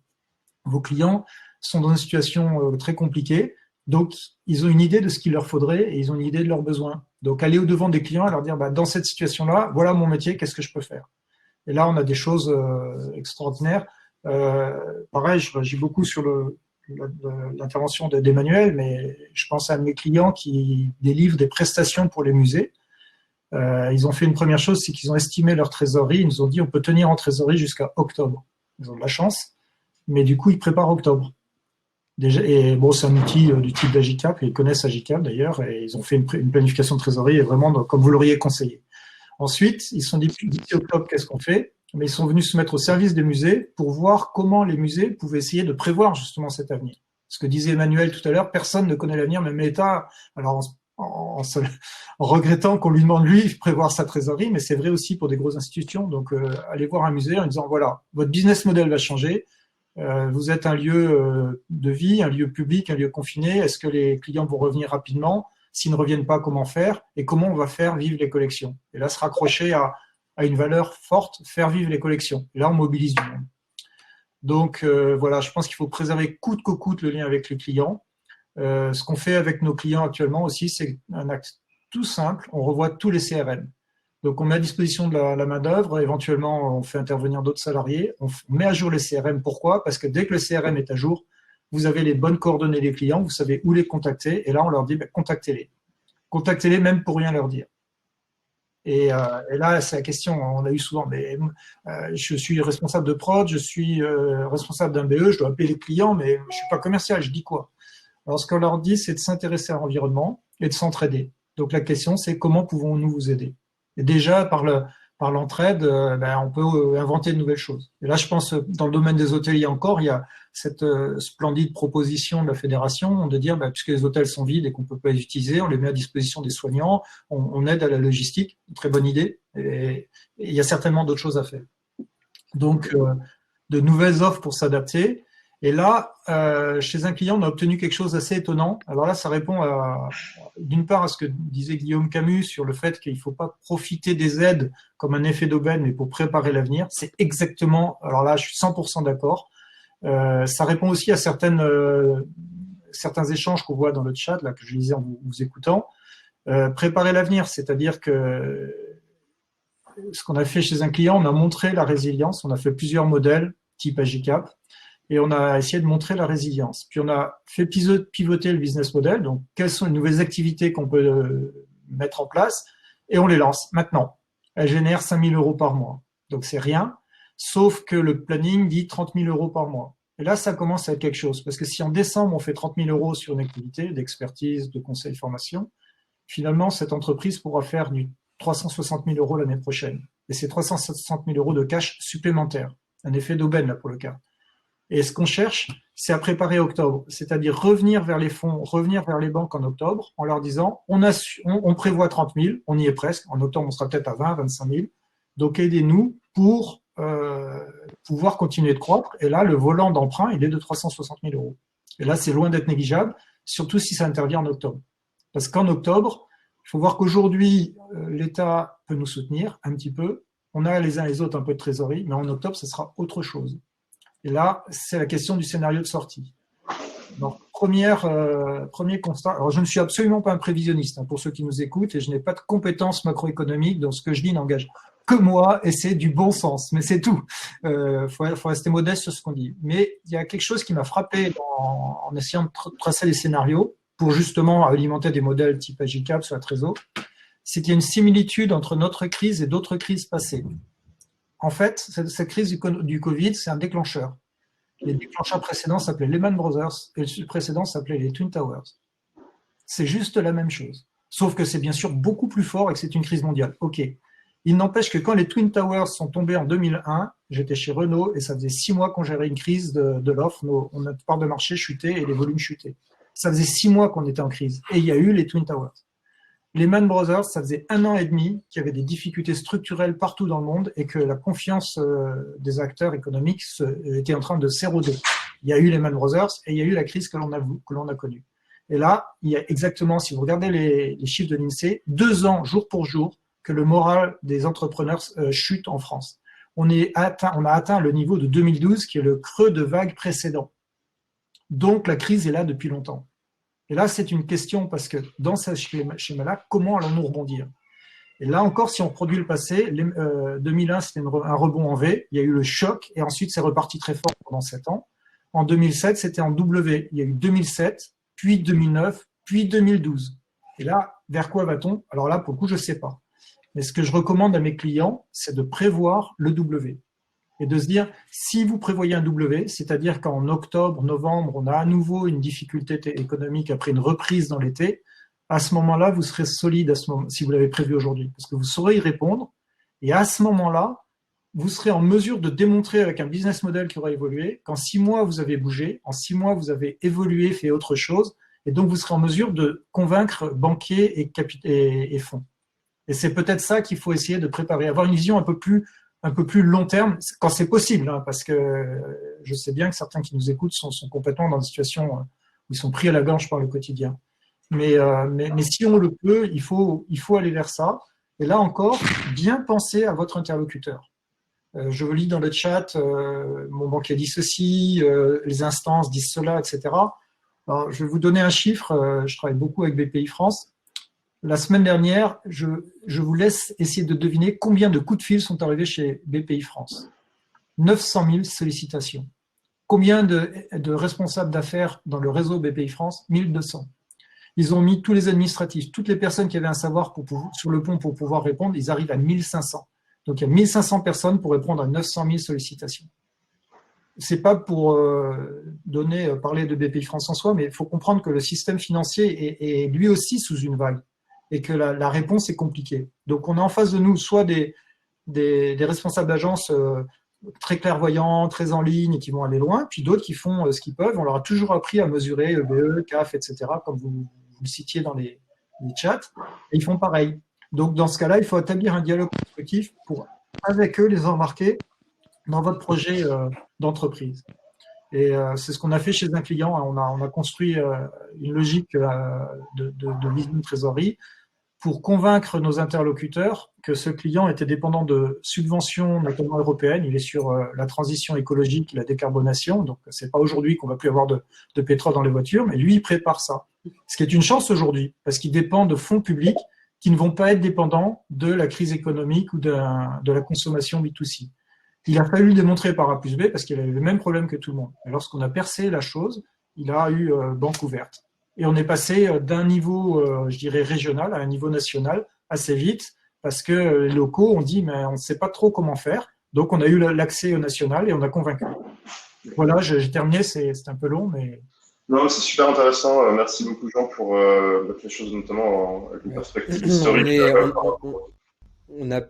Vos clients sont dans une situation très compliquée. Donc, ils ont une idée de ce qu'il leur faudrait et ils ont une idée de leurs besoins. Donc, aller au-devant des clients et leur dire, dans cette situation-là, voilà mon métier, qu'est-ce que je peux faire? Et là, on a des choses extraordinaires. Pareil, je réagis beaucoup sur l'intervention d'Emmanuel, mais je pense à un de mes clients qui délivre des prestations pour les musées. Ils ont fait une première chose, c'est qu'ils ont estimé leur trésorerie. Ils nous ont dit, on peut tenir en trésorerie jusqu'à octobre. Ils ont de la chance, mais du coup, ils préparent octobre. Déjà, et bon, c'est un outil du type d'Agicap, et ils connaissent Agicap d'ailleurs, et ils ont fait une planification de trésorerie, et vraiment comme vous l'auriez conseillé. Ensuite, ils se sont dit, d'ici octobre, qu'est-ce qu'on fait? Mais ils sont venus se mettre au service des musées pour voir comment les musées pouvaient essayer de prévoir justement cet avenir. Ce que disait Emmanuel tout à l'heure, personne ne connaît l'avenir, même l'État. Alors, en regrettant qu'on lui demande, lui, de prévoir sa trésorerie, mais c'est vrai aussi pour des grosses institutions. Donc, aller voir un musée en disant, voilà, votre business model va changer. Vous êtes un lieu de vie, un lieu public, un lieu confiné. Est-ce que les clients vont revenir rapidement? S'ils ne reviennent pas, comment faire? Et comment on va faire vivre les collections? Et là, se raccrocher à une valeur forte, faire vivre les collections. Et là, on mobilise du monde. Donc, voilà, je pense qu'il faut préserver coûte que coûte le lien avec le client. Ce qu'on fait avec nos clients actuellement aussi, c'est un acte tout simple. On revoit tous les CRM. Donc, on met à disposition de la main-d'œuvre. Éventuellement, on fait intervenir d'autres salariés. On met à jour les CRM. Pourquoi? Parce que dès que le CRM est à jour, vous avez les bonnes coordonnées des clients, vous savez où les contacter. Et là, on leur dit, contactez-les. Contactez-les même pour rien leur dire. Et là, c'est la question. On a eu souvent, je suis responsable de prod, je suis responsable d'un BE, je dois appeler les clients, mais je suis pas commercial. Je dis quoi? Alors, ce qu'on leur dit, c'est de s'intéresser à l'environnement et de s'entraider. Donc, la question, c'est comment pouvons-nous vous aider? Et déjà, par l'entraide, on peut inventer de nouvelles choses. Et là, je pense, dans le domaine des hôteliers encore, il y a cette splendide proposition de la fédération de dire, puisque les hôtels sont vides et qu'on ne peut pas les utiliser, on les met à disposition des soignants, on aide à la logistique. Une très bonne idée. Et il y a certainement d'autres choses à faire. Donc, de nouvelles offres pour s'adapter. Et là, chez un client, on a obtenu quelque chose d'assez étonnant. Alors là, ça répond d'une part à ce que disait Guillaume Camus sur le fait qu'il ne faut pas profiter des aides comme un effet d'aubaine, mais pour préparer l'avenir. C'est exactement, alors là, je suis 100% d'accord. Ça répond aussi à certains échanges qu'on voit dans le chat, là, que je lisais en vous écoutant. Préparer l'avenir, c'est-à-dire que ce qu'on a fait chez un client, on a montré la résilience, on a fait plusieurs modèles type Agicap, et on a essayé de montrer la résilience. Puis on a fait pivoter le business model, donc quelles sont les nouvelles activités qu'on peut mettre en place, et on les lance maintenant. Elles génèrent 5 000 € par mois, donc c'est rien, sauf que le planning dit 30 000 € par mois. Et là, ça commence à être quelque chose, parce que si en décembre, on fait 30 000 € sur une activité d'expertise, de conseil, formation, finalement, cette entreprise pourra faire du 360 000 € l'année prochaine. Et c'est 360 000 € de cash supplémentaire, un effet d'aubaine là pour le cas. Et ce qu'on cherche, c'est à préparer octobre, c'est-à-dire revenir vers les fonds, revenir vers les banques en octobre en leur disant on prévoit 30 000, on y est presque, en octobre on sera peut-être à 20, 25 000, donc aidez-nous pour pouvoir continuer de croître. Et là, le volant d'emprunt, il est de 360 000 €. Et là, c'est loin d'être négligeable, surtout si ça intervient en octobre. Parce qu'en octobre, il faut voir qu'aujourd'hui, l'État peut nous soutenir un petit peu, on a les uns et les autres un peu de trésorerie, mais en octobre, ce sera autre chose. Et là, c'est la question du scénario de sortie. Donc, premier constat. Alors, je ne suis absolument pas un prévisionniste, pour ceux qui nous écoutent, et je n'ai pas de compétences macroéconomiques, donc ce que je dis n'engage que moi, et c'est du bon sens, mais c'est tout. Faut rester modeste sur ce qu'on dit. Mais il y a quelque chose qui m'a frappé en essayant de tracer les scénarios, pour justement alimenter des modèles type Agicap sur la Trésor, c'est qu'il y a une similitude entre notre crise et d'autres crises passées. En fait, cette crise du Covid, c'est un déclencheur. Les déclencheurs précédents s'appelaient Lehman Brothers et le précédent s'appelait les Twin Towers. C'est juste la même chose. Sauf que c'est bien sûr beaucoup plus fort et que c'est une crise mondiale. OK. Il n'empêche que quand les Twin Towers sont tombés en 2001, j'étais chez Renault et ça faisait 6 mois qu'on gérait une crise de l'offre. Notre part de marché chutait et les volumes chutaient. Ça faisait 6 mois qu'on était en crise. Et il y a eu les Twin Towers. Lehman Brothers, ça faisait 1 an et demi qu'il y avait des difficultés structurelles partout dans le monde et que la confiance des acteurs économiques était en train de s'éroder. Il y a eu Lehman Brothers et il y a eu la crise que l'on a connue. Et là, il y a exactement, si vous regardez les chiffres de l'INSEE, 2 ans, jour pour jour, que le moral des entrepreneurs chute en France. On a atteint le niveau de 2012, qui est le creux de vague précédent. Donc, la crise est là depuis longtemps. Et là, c'est une question parce que dans ce schéma-là, comment allons-nous rebondir? Et là encore, si on produit le passé, 2001, c'était un rebond en V, il y a eu le choc et ensuite c'est reparti très fort pendant 7 ans. En 2007, c'était en W. Il y a eu 2007, puis 2009, puis 2012. Et là, vers quoi va-t-on? Alors là, pour le coup, je ne sais pas. Mais ce que je recommande à mes clients, c'est de prévoir le W. Et de se dire, si vous prévoyez un W, c'est-à-dire qu'en octobre, novembre, on a à nouveau une difficulté économique après une reprise dans l'été, à ce moment-là, vous serez solide si vous l'avez prévu aujourd'hui, parce que vous saurez y répondre. Et à ce moment-là, vous serez en mesure de démontrer avec un business model qui aura évolué qu'en 6 mois, vous avez bougé, en 6 mois, vous avez évolué, fait autre chose, et donc vous serez en mesure de convaincre banquiers et fonds. Et c'est peut-être ça qu'il faut essayer de préparer, avoir une vision un peu plus long terme, quand c'est possible, parce que je sais bien que certains qui nous écoutent sont complètement dans des situations où ils sont pris à la gorge par le quotidien. Mais si on le peut, il faut aller vers ça. Et là encore, bien penser à votre interlocuteur. Je vous lis dans le chat, mon banquier dit ceci, les instances disent cela, etc. Alors, je vais vous donner un chiffre. Je travaille beaucoup avec BPI France. La semaine dernière, je vous laisse essayer de deviner combien de coups de fil sont arrivés chez BPI France. 900 000 sollicitations. Combien de responsables d'affaires dans le réseau BPI France? 1200. Ils ont mis tous les administratifs, toutes les personnes qui avaient un savoir sur le pont pour pouvoir répondre, ils arrivent à 1500. Donc il y a 1500 personnes pour répondre à 900 000 sollicitations. C'est pas pour parler de BPI France en soi, mais il faut comprendre que le système financier est lui aussi sous une vague et que la réponse est compliquée. Donc on a en face de nous soit des responsables d'agence très clairvoyants, très en ligne et qui vont aller loin, puis d'autres qui font ce qu'ils peuvent. On leur a toujours appris à mesurer EBE, CAF, etc., comme vous le citiez dans les chats, et ils font pareil. Donc dans ce cas-là, il faut établir un dialogue constructif pour, avec eux, les embarquer dans votre projet d'entreprise. Et c'est ce qu'on a fait chez un client. On a construit une logique de vision de trésorerie pour convaincre nos interlocuteurs que ce client était dépendant de subventions, notamment européennes. Il est sur la transition écologique, la décarbonation. Donc, c'est pas aujourd'hui qu'on va plus avoir de pétrole dans les voitures, mais lui, il prépare ça. Ce qui est une chance aujourd'hui, parce qu'il dépend de fonds publics qui ne vont pas être dépendants de la crise économique ou de la consommation B2C. Il a fallu le démontrer par A plus B parce qu'il avait le même problème que tout le monde. Et lorsqu'on a percé la chose, il a eu banque ouverte. Et on est passé d'un niveau, je dirais, régional à un niveau national assez vite parce que les locaux ont dit, mais on ne sait pas trop comment faire. Donc, on a eu l'accès au national et on a convaincu. Voilà, j'ai terminé, c'est un peu long, mais… Non, c'est super intéressant. Merci beaucoup, Jean, pour les choses, notamment avec une perspective historique. On a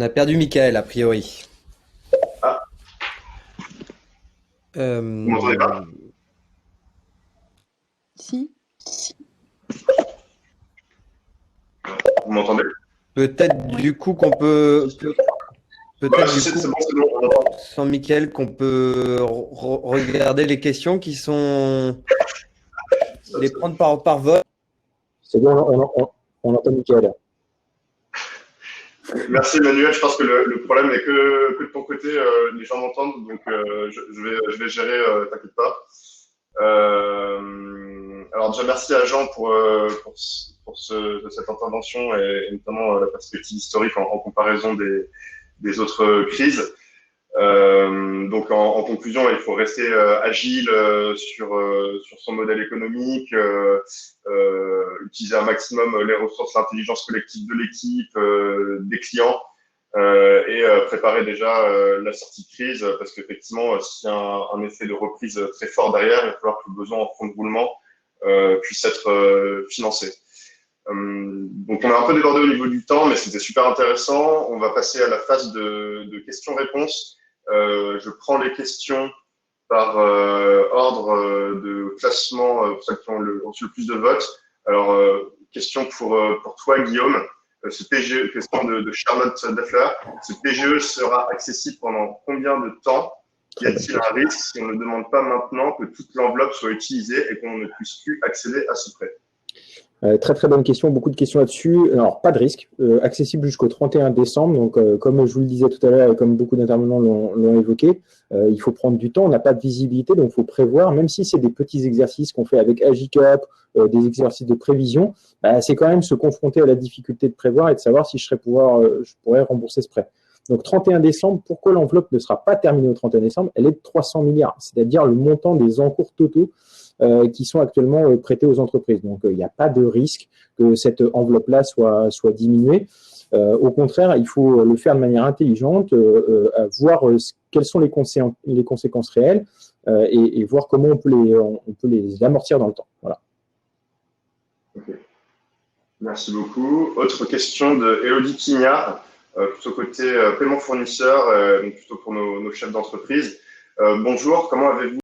perdu, Michael, a priori. Ah, vous m'entendez pas? Si. Vous m'entendez? Peut-être du coup qu'on peut. Peut-être c'est du coup, bon, c'est bon, on entend. sans Michael, qu'on peut regarder les questions qui sont. Les prendre par vote. C'est bon, on entend Mickaël. Merci Emmanuel, je pense que le problème n'est que de ton côté, les gens m'entendent, donc je vais gérer, t'inquiète pas. Alors déjà merci à Jean pour cette intervention et notamment la perspective historique en comparaison des autres crises. Donc en conclusion, il faut rester agile sur son modèle économique, utiliser un maximum les ressources, l'intelligence collective de l'équipe, des clients, et préparer déjà la sortie de crise, parce qu'effectivement, s'il y a un effet de reprise très fort derrière, il va falloir que le besoin en fonds de roulement puisse être financé. Donc on a un peu débordé au niveau du temps, mais c'était super intéressant. On va passer à la phase de questions-réponses. Je prends les questions par ordre de classement pour ceux qui ont reçu le plus de votes. Alors, question pour toi, Guillaume. Ce PGE, question de Charlotte Deffler. Ce PGE sera accessible pendant combien de temps? Y a-t-il un risque si on ne demande pas maintenant que toute l'enveloppe soit utilisée et qu'on ne puisse plus accéder à ce prêt? Très très bonne question, beaucoup de questions là-dessus. Alors pas de risque, accessible jusqu'au 31 décembre. Donc comme je vous le disais tout à l'heure et comme beaucoup d'intervenants l'ont évoqué, il faut prendre du temps, on n'a pas de visibilité, donc il faut prévoir, même si c'est des petits exercices qu'on fait avec Agicap, des exercices de prévision, c'est quand même se confronter à la difficulté de prévoir et de savoir si je pourrais rembourser ce prêt. Donc 31 décembre, pourquoi l'enveloppe ne sera pas terminée au 31 décembre? Elle est de 300 milliards, c'est-à-dire le montant des encours totaux qui sont actuellement prêtés aux entreprises. Donc, il n'y a pas de risque que cette enveloppe-là soit diminuée. Au contraire, il faut le faire de manière intelligente, voir quelles sont les conséquences réelles et voir comment on peut les amortir dans le temps. Voilà. Okay. Merci beaucoup. Autre question de Élodie Quignard, plutôt côté paiement fournisseur, donc plutôt pour nos chefs d'entreprise. Bonjour, comment avez-vous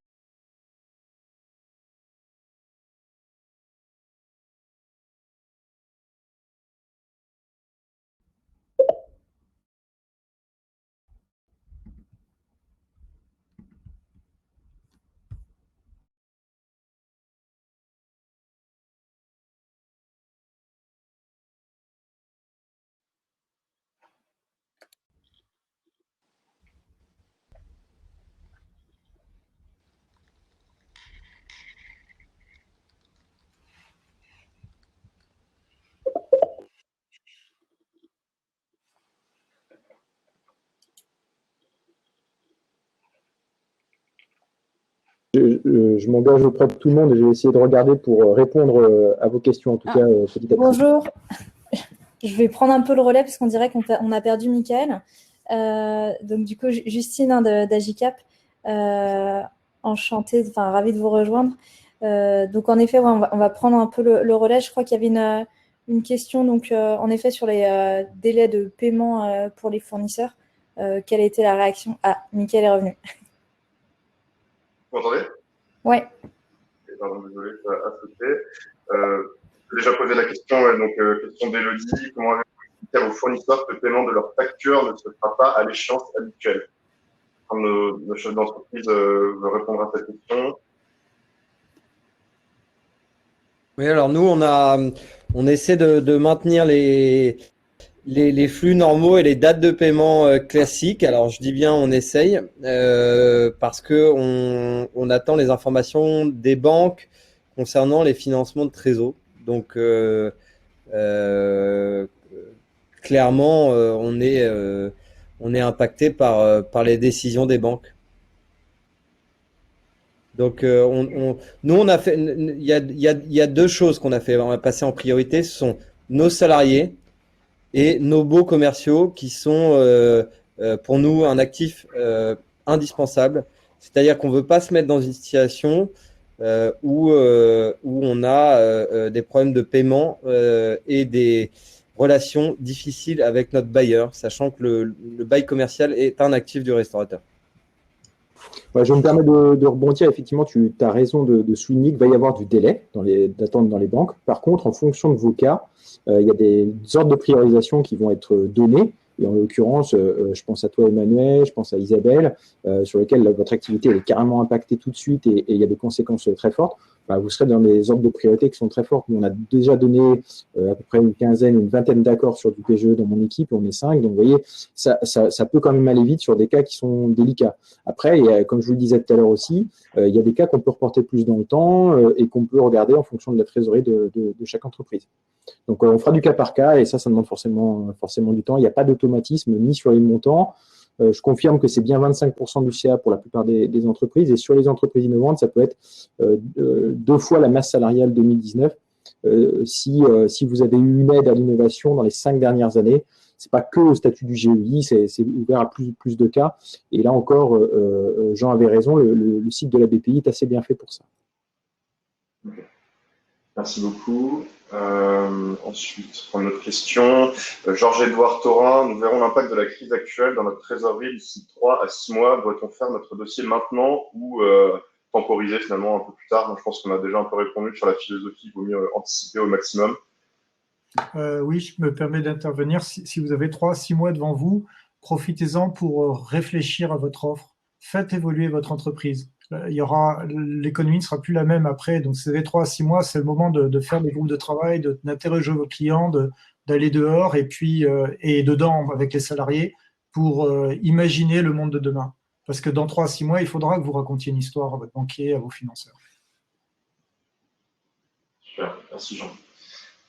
Je m'engage auprès de tout le monde et je vais essayer de regarder pour répondre à vos questions, en tout cas petit à petit. Bonjour. Je vais prendre un peu le relais parce qu'on dirait qu'on a perdu Mickaël. Donc du coup, Justine d'Agicap, enchantée, enfin ravie de vous rejoindre. Donc en effet, ouais, on va prendre un peu le relais. Je crois qu'il y avait une question donc en effet sur les délais de paiement pour les fournisseurs. Quelle a été la réaction? Ah, Mickaël est revenu. Vous m'entendez? Ouais. Pardon, désolé, ça a sauté. J'ai déjà posé la question, donc question d'Élodie. Comment avez-vous expliqué à vos fournisseurs que le paiement de leurs factures ne se fera pas à l'échéance habituelle? Quand nos chefs d'entreprise veut répondre à cette question. Oui, alors nous, on essaie de maintenir les flux normaux et les dates de paiement classiques. Alors, je dis bien on essaye parce que on attend les informations des banques concernant les financements de trésor. Donc, clairement, on est impacté par les décisions des banques. Donc, nous, on a fait. Il y a deux choses qu'on a fait. On a passé en priorité. Ce sont nos salariés et nos baux commerciaux qui sont pour nous un actif indispensable. C'est-à-dire qu'on ne veut pas se mettre dans une situation où on a des problèmes de paiement et des relations difficiles avec notre bailleur, sachant que le bail commercial est un actif du restaurateur. Ouais, je me permets de rebondir. Effectivement, tu as raison de souligner qu'il va y avoir du délai d'attente dans les banques. Par contre, en fonction de vos cas, il y a des ordres de priorisation qui vont être donnés. Et en l'occurrence, je pense à toi, Emmanuel, je pense à Isabelle, sur lesquels votre activité est carrément impactée tout de suite et il y a des conséquences très fortes. Bah, vous serez dans des ordres de priorité qui sont très forts. Nous, on a déjà donné à peu près une vingtaine d'accords sur du PGE dans mon équipe. On est 5. Donc, vous voyez, ça peut quand même aller vite sur des cas qui sont délicats. Après, comme je vous le disais tout à l'heure aussi, il y a des cas qu'on peut reporter plus dans le temps et qu'on peut regarder en fonction de la trésorerie de chaque entreprise. Donc, on fera du cas par cas et ça demande forcément du temps. Il n'y a pas d'automatisme ni sur les montants. Je confirme que c'est bien 25% du CA pour la plupart des entreprises. Et sur les entreprises innovantes, ça peut être 2 fois la masse salariale 2019 si vous avez eu une aide à l'innovation dans les 5 dernières années. C'est pas que au statut du GEI, c'est ouvert à plus de cas. Et là encore, Jean avait raison, le site de la BPI est assez bien fait pour ça. Okay. Merci beaucoup. Ensuite, une autre question. Georges-Édouard Thorin, nous verrons l'impact de la crise actuelle dans notre trésorerie d'ici 3 à 6 mois. Doit-on faire notre dossier maintenant ou temporiser finalement un peu plus tard? Moi, je pense qu'on a déjà un peu répondu sur la philosophie. Il vaut mieux anticiper au maximum. Oui, je me permets d'intervenir. Si vous avez 3 à 6 mois devant vous, profitez-en pour réfléchir à votre offre. Faites évoluer votre entreprise. L'économie ne sera plus la même après. Donc, si vous avez 3 à 6 mois, c'est le moment de faire des groupes de travail, d'interroger vos clients, d'aller dehors et puis et dedans avec les salariés pour imaginer le monde de demain. Parce que dans 3 à 6 mois, il faudra que vous racontiez une histoire à votre banquier, à vos financeurs. Super, merci Jean.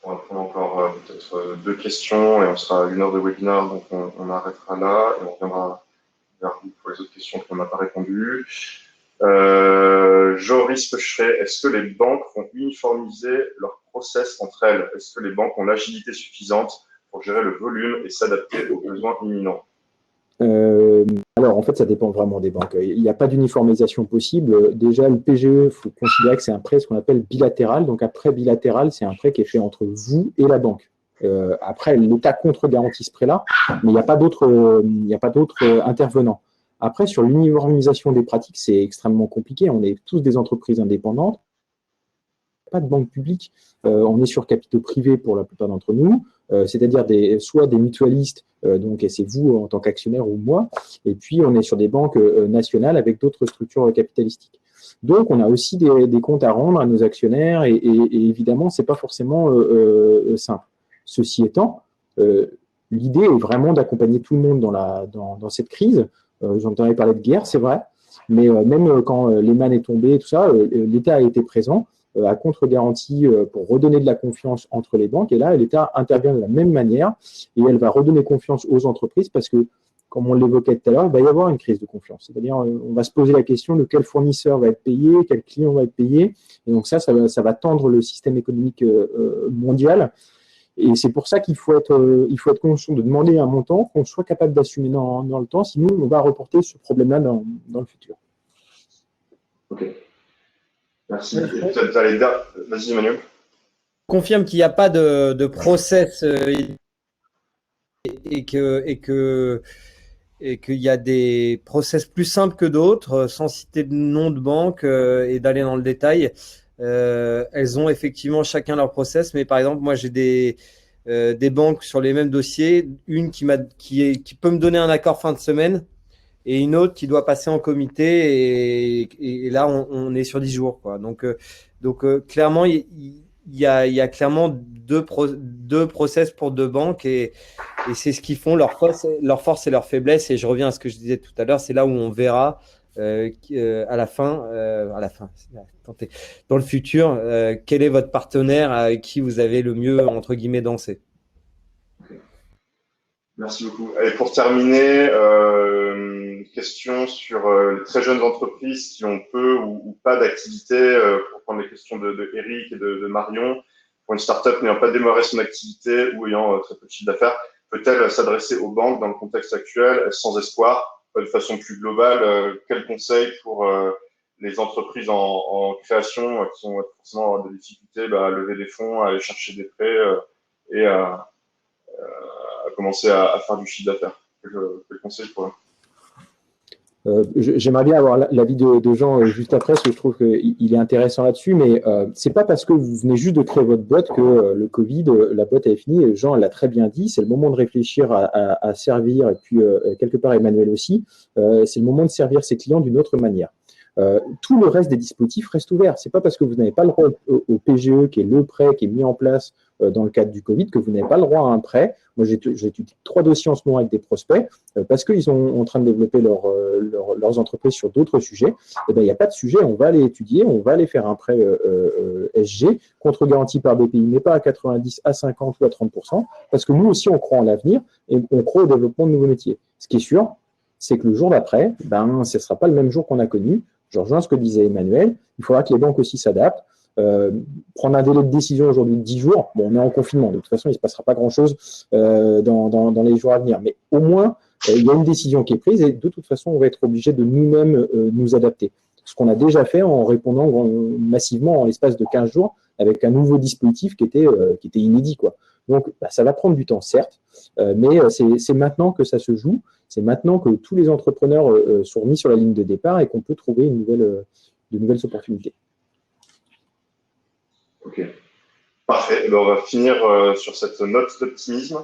On va prendre encore peut-être 2 questions et on sera à 1 heure de webinaire, donc on arrêtera là et on reviendra vers vous pour les autres questions qu'on n'a pas répondu. Joris Pecheret, est-ce que les banques vont uniformiser leur process entre elles? Est-ce que les banques ont l'agilité suffisante pour gérer le volume et s'adapter aux besoins imminents? Alors, en fait, ça dépend vraiment des banques. Il n'y a pas d'uniformisation possible. Déjà, le PGE, il faut considérer que c'est un prêt, ce qu'on appelle bilatéral. Donc, un prêt bilatéral, c'est un prêt qui est fait entre vous et la banque. Après, l'État contre-garantit ce prêt-là, mais il n'y a pas d'autres intervenants. Après, sur l'uniformisation des pratiques, c'est extrêmement compliqué. On est tous des entreprises indépendantes. Pas de banque publique. On est sur capitaux privés pour la plupart d'entre nous, c'est-à-dire soit des mutualistes, donc et c'est vous en tant qu'actionnaire ou moi, et puis on est sur des banques nationales avec d'autres structures capitalistiques. Donc on a aussi des comptes à rendre à nos actionnaires et évidemment c'est pas forcément simple. Ceci étant, l'idée est vraiment d'accompagner tout le monde dans cette crise. J'entendais parler de guerre, c'est vrai, mais même quand Lehman est tombé, tout ça, l'État a été présent à contre-garantie pour redonner de la confiance entre les banques. Et là, l'État intervient de la même manière et elle va redonner confiance aux entreprises parce que comme on l'évoquait tout à l'heure, il va y avoir une crise de confiance. C'est-à-dire, on va se poser la question de quel fournisseur va être payé, quel client va être payé. Et donc ça va tendre le système économique mondial. Et c'est pour ça qu'il faut être conscient de demander un montant qu'on soit capable d'assumer dans le temps. Sinon, on va reporter ce problème-là dans le futur. Ok. Merci. Vas-y, Emmanuel. Confirme qu'il n'y a pas de process et qu'il y a des process plus simples que d'autres, sans citer de nom de banque et d'aller dans le détail. Elles ont effectivement chacun leur process, mais par exemple, moi j'ai des banques sur les mêmes dossiers, une qui peut me donner un accord fin de semaine et une autre qui doit passer en comité et là on est sur 10 jours, quoi. Donc clairement il y a clairement deux process pour deux banques et c'est ce qui font leur force et leur faiblesse. Et je reviens à ce que je disais tout à l'heure, c'est là où on verra à la fin, dans le futur, quel est votre partenaire avec qui vous avez le mieux, entre guillemets, dansé. Merci beaucoup. Et pour terminer, question sur les très jeunes entreprises qui ont peu ou pas d'activité, pour prendre les questions de Eric et de Marion. Pour une start-up n'ayant pas démarré son activité ou ayant très peu de chiffre d'affaires, peut-elle s'adresser aux banques dans le contexte actuel sans espoir? De façon plus globale, quels conseils pour les entreprises en création qui ont forcément des difficultés à lever des fonds, à aller chercher des prêts et à commencer à faire du chiffre d'affaires? Quel conseil pour eux? J'aimerais bien avoir l'avis de Jean juste après, parce que je trouve qu'il est intéressant là-dessus, mais c'est pas parce que vous venez juste de créer votre boîte que le Covid, la boîte est finie. Jean l'a très bien dit, c'est le moment de réfléchir à servir, et puis quelque part Emmanuel aussi, c'est le moment de servir ses clients d'une autre manière. Tout le reste des dispositifs reste ouvert. C'est pas parce que vous n'avez pas le droit au PGE, qui est le prêt qui est mis en place dans le cadre du Covid, que vous n'avez pas le droit à un prêt. Moi, j'ai 3 dossiers en ce moment avec des prospects parce qu'ils sont en train de développer leurs entreprises sur d'autres sujets. Et ben, il n'y a pas de sujet, on va aller étudier, on va aller faire un prêt SG contre garantie par BPI, mais pas à 90, à 50 ou à 30%, parce que nous aussi, on croit en l'avenir et on croit au développement de nouveaux métiers. Ce qui est sûr, c'est que le jour d'après, ben, ce ne sera pas le même jour qu'on a connu. Je rejoins ce que disait Emmanuel, il faudra que les banques aussi s'adaptent. Prendre un délai de décision aujourd'hui de 10 jours, bon, on est en confinement, de toute façon, il ne se passera pas grand-chose dans les jours à venir, mais au moins, il y a une décision qui est prise et de toute façon, on va être obligé de nous-mêmes nous adapter. Ce qu'on a déjà fait en répondant massivement en l'espace de 15 jours avec un nouveau dispositif qui était inédit, quoi. Donc, ça va prendre du temps, certes, mais c'est maintenant que ça se joue, c'est maintenant que tous les entrepreneurs sont mis sur la ligne de départ et qu'on peut trouver de nouvelles opportunités. Ok, parfait. Alors, on va finir sur cette note d'optimisme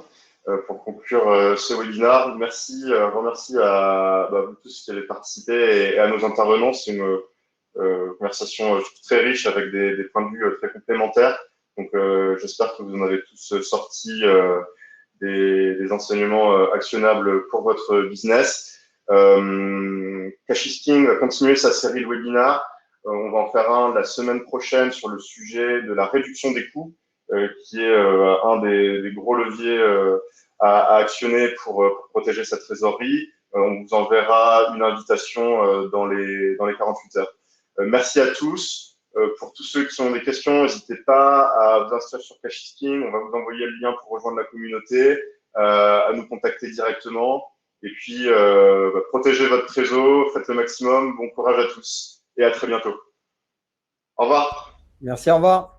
pour conclure ce webinaire. Merci, remercie à vous tous qui avez participé et à nos intervenants. C'est une conversation très riche avec des points de vue très complémentaires. Donc, j'espère que vous en avez tous sorti des enseignements actionnables pour votre business. Cashysking va continuer sa série de webinaires. On va en faire un la semaine prochaine sur le sujet de la réduction des coûts, qui est un des gros leviers à actionner pour protéger sa trésorerie. On vous enverra une invitation dans les 48 heures. Merci à tous. Pour tous ceux qui ont des questions, n'hésitez pas à vous inscrire sur Cashysking. On va vous envoyer le lien pour rejoindre la communauté, à nous contacter directement. Et puis, protégez votre trésor, faites le maximum. Bon courage à tous et à très bientôt. Au revoir. Merci, au revoir.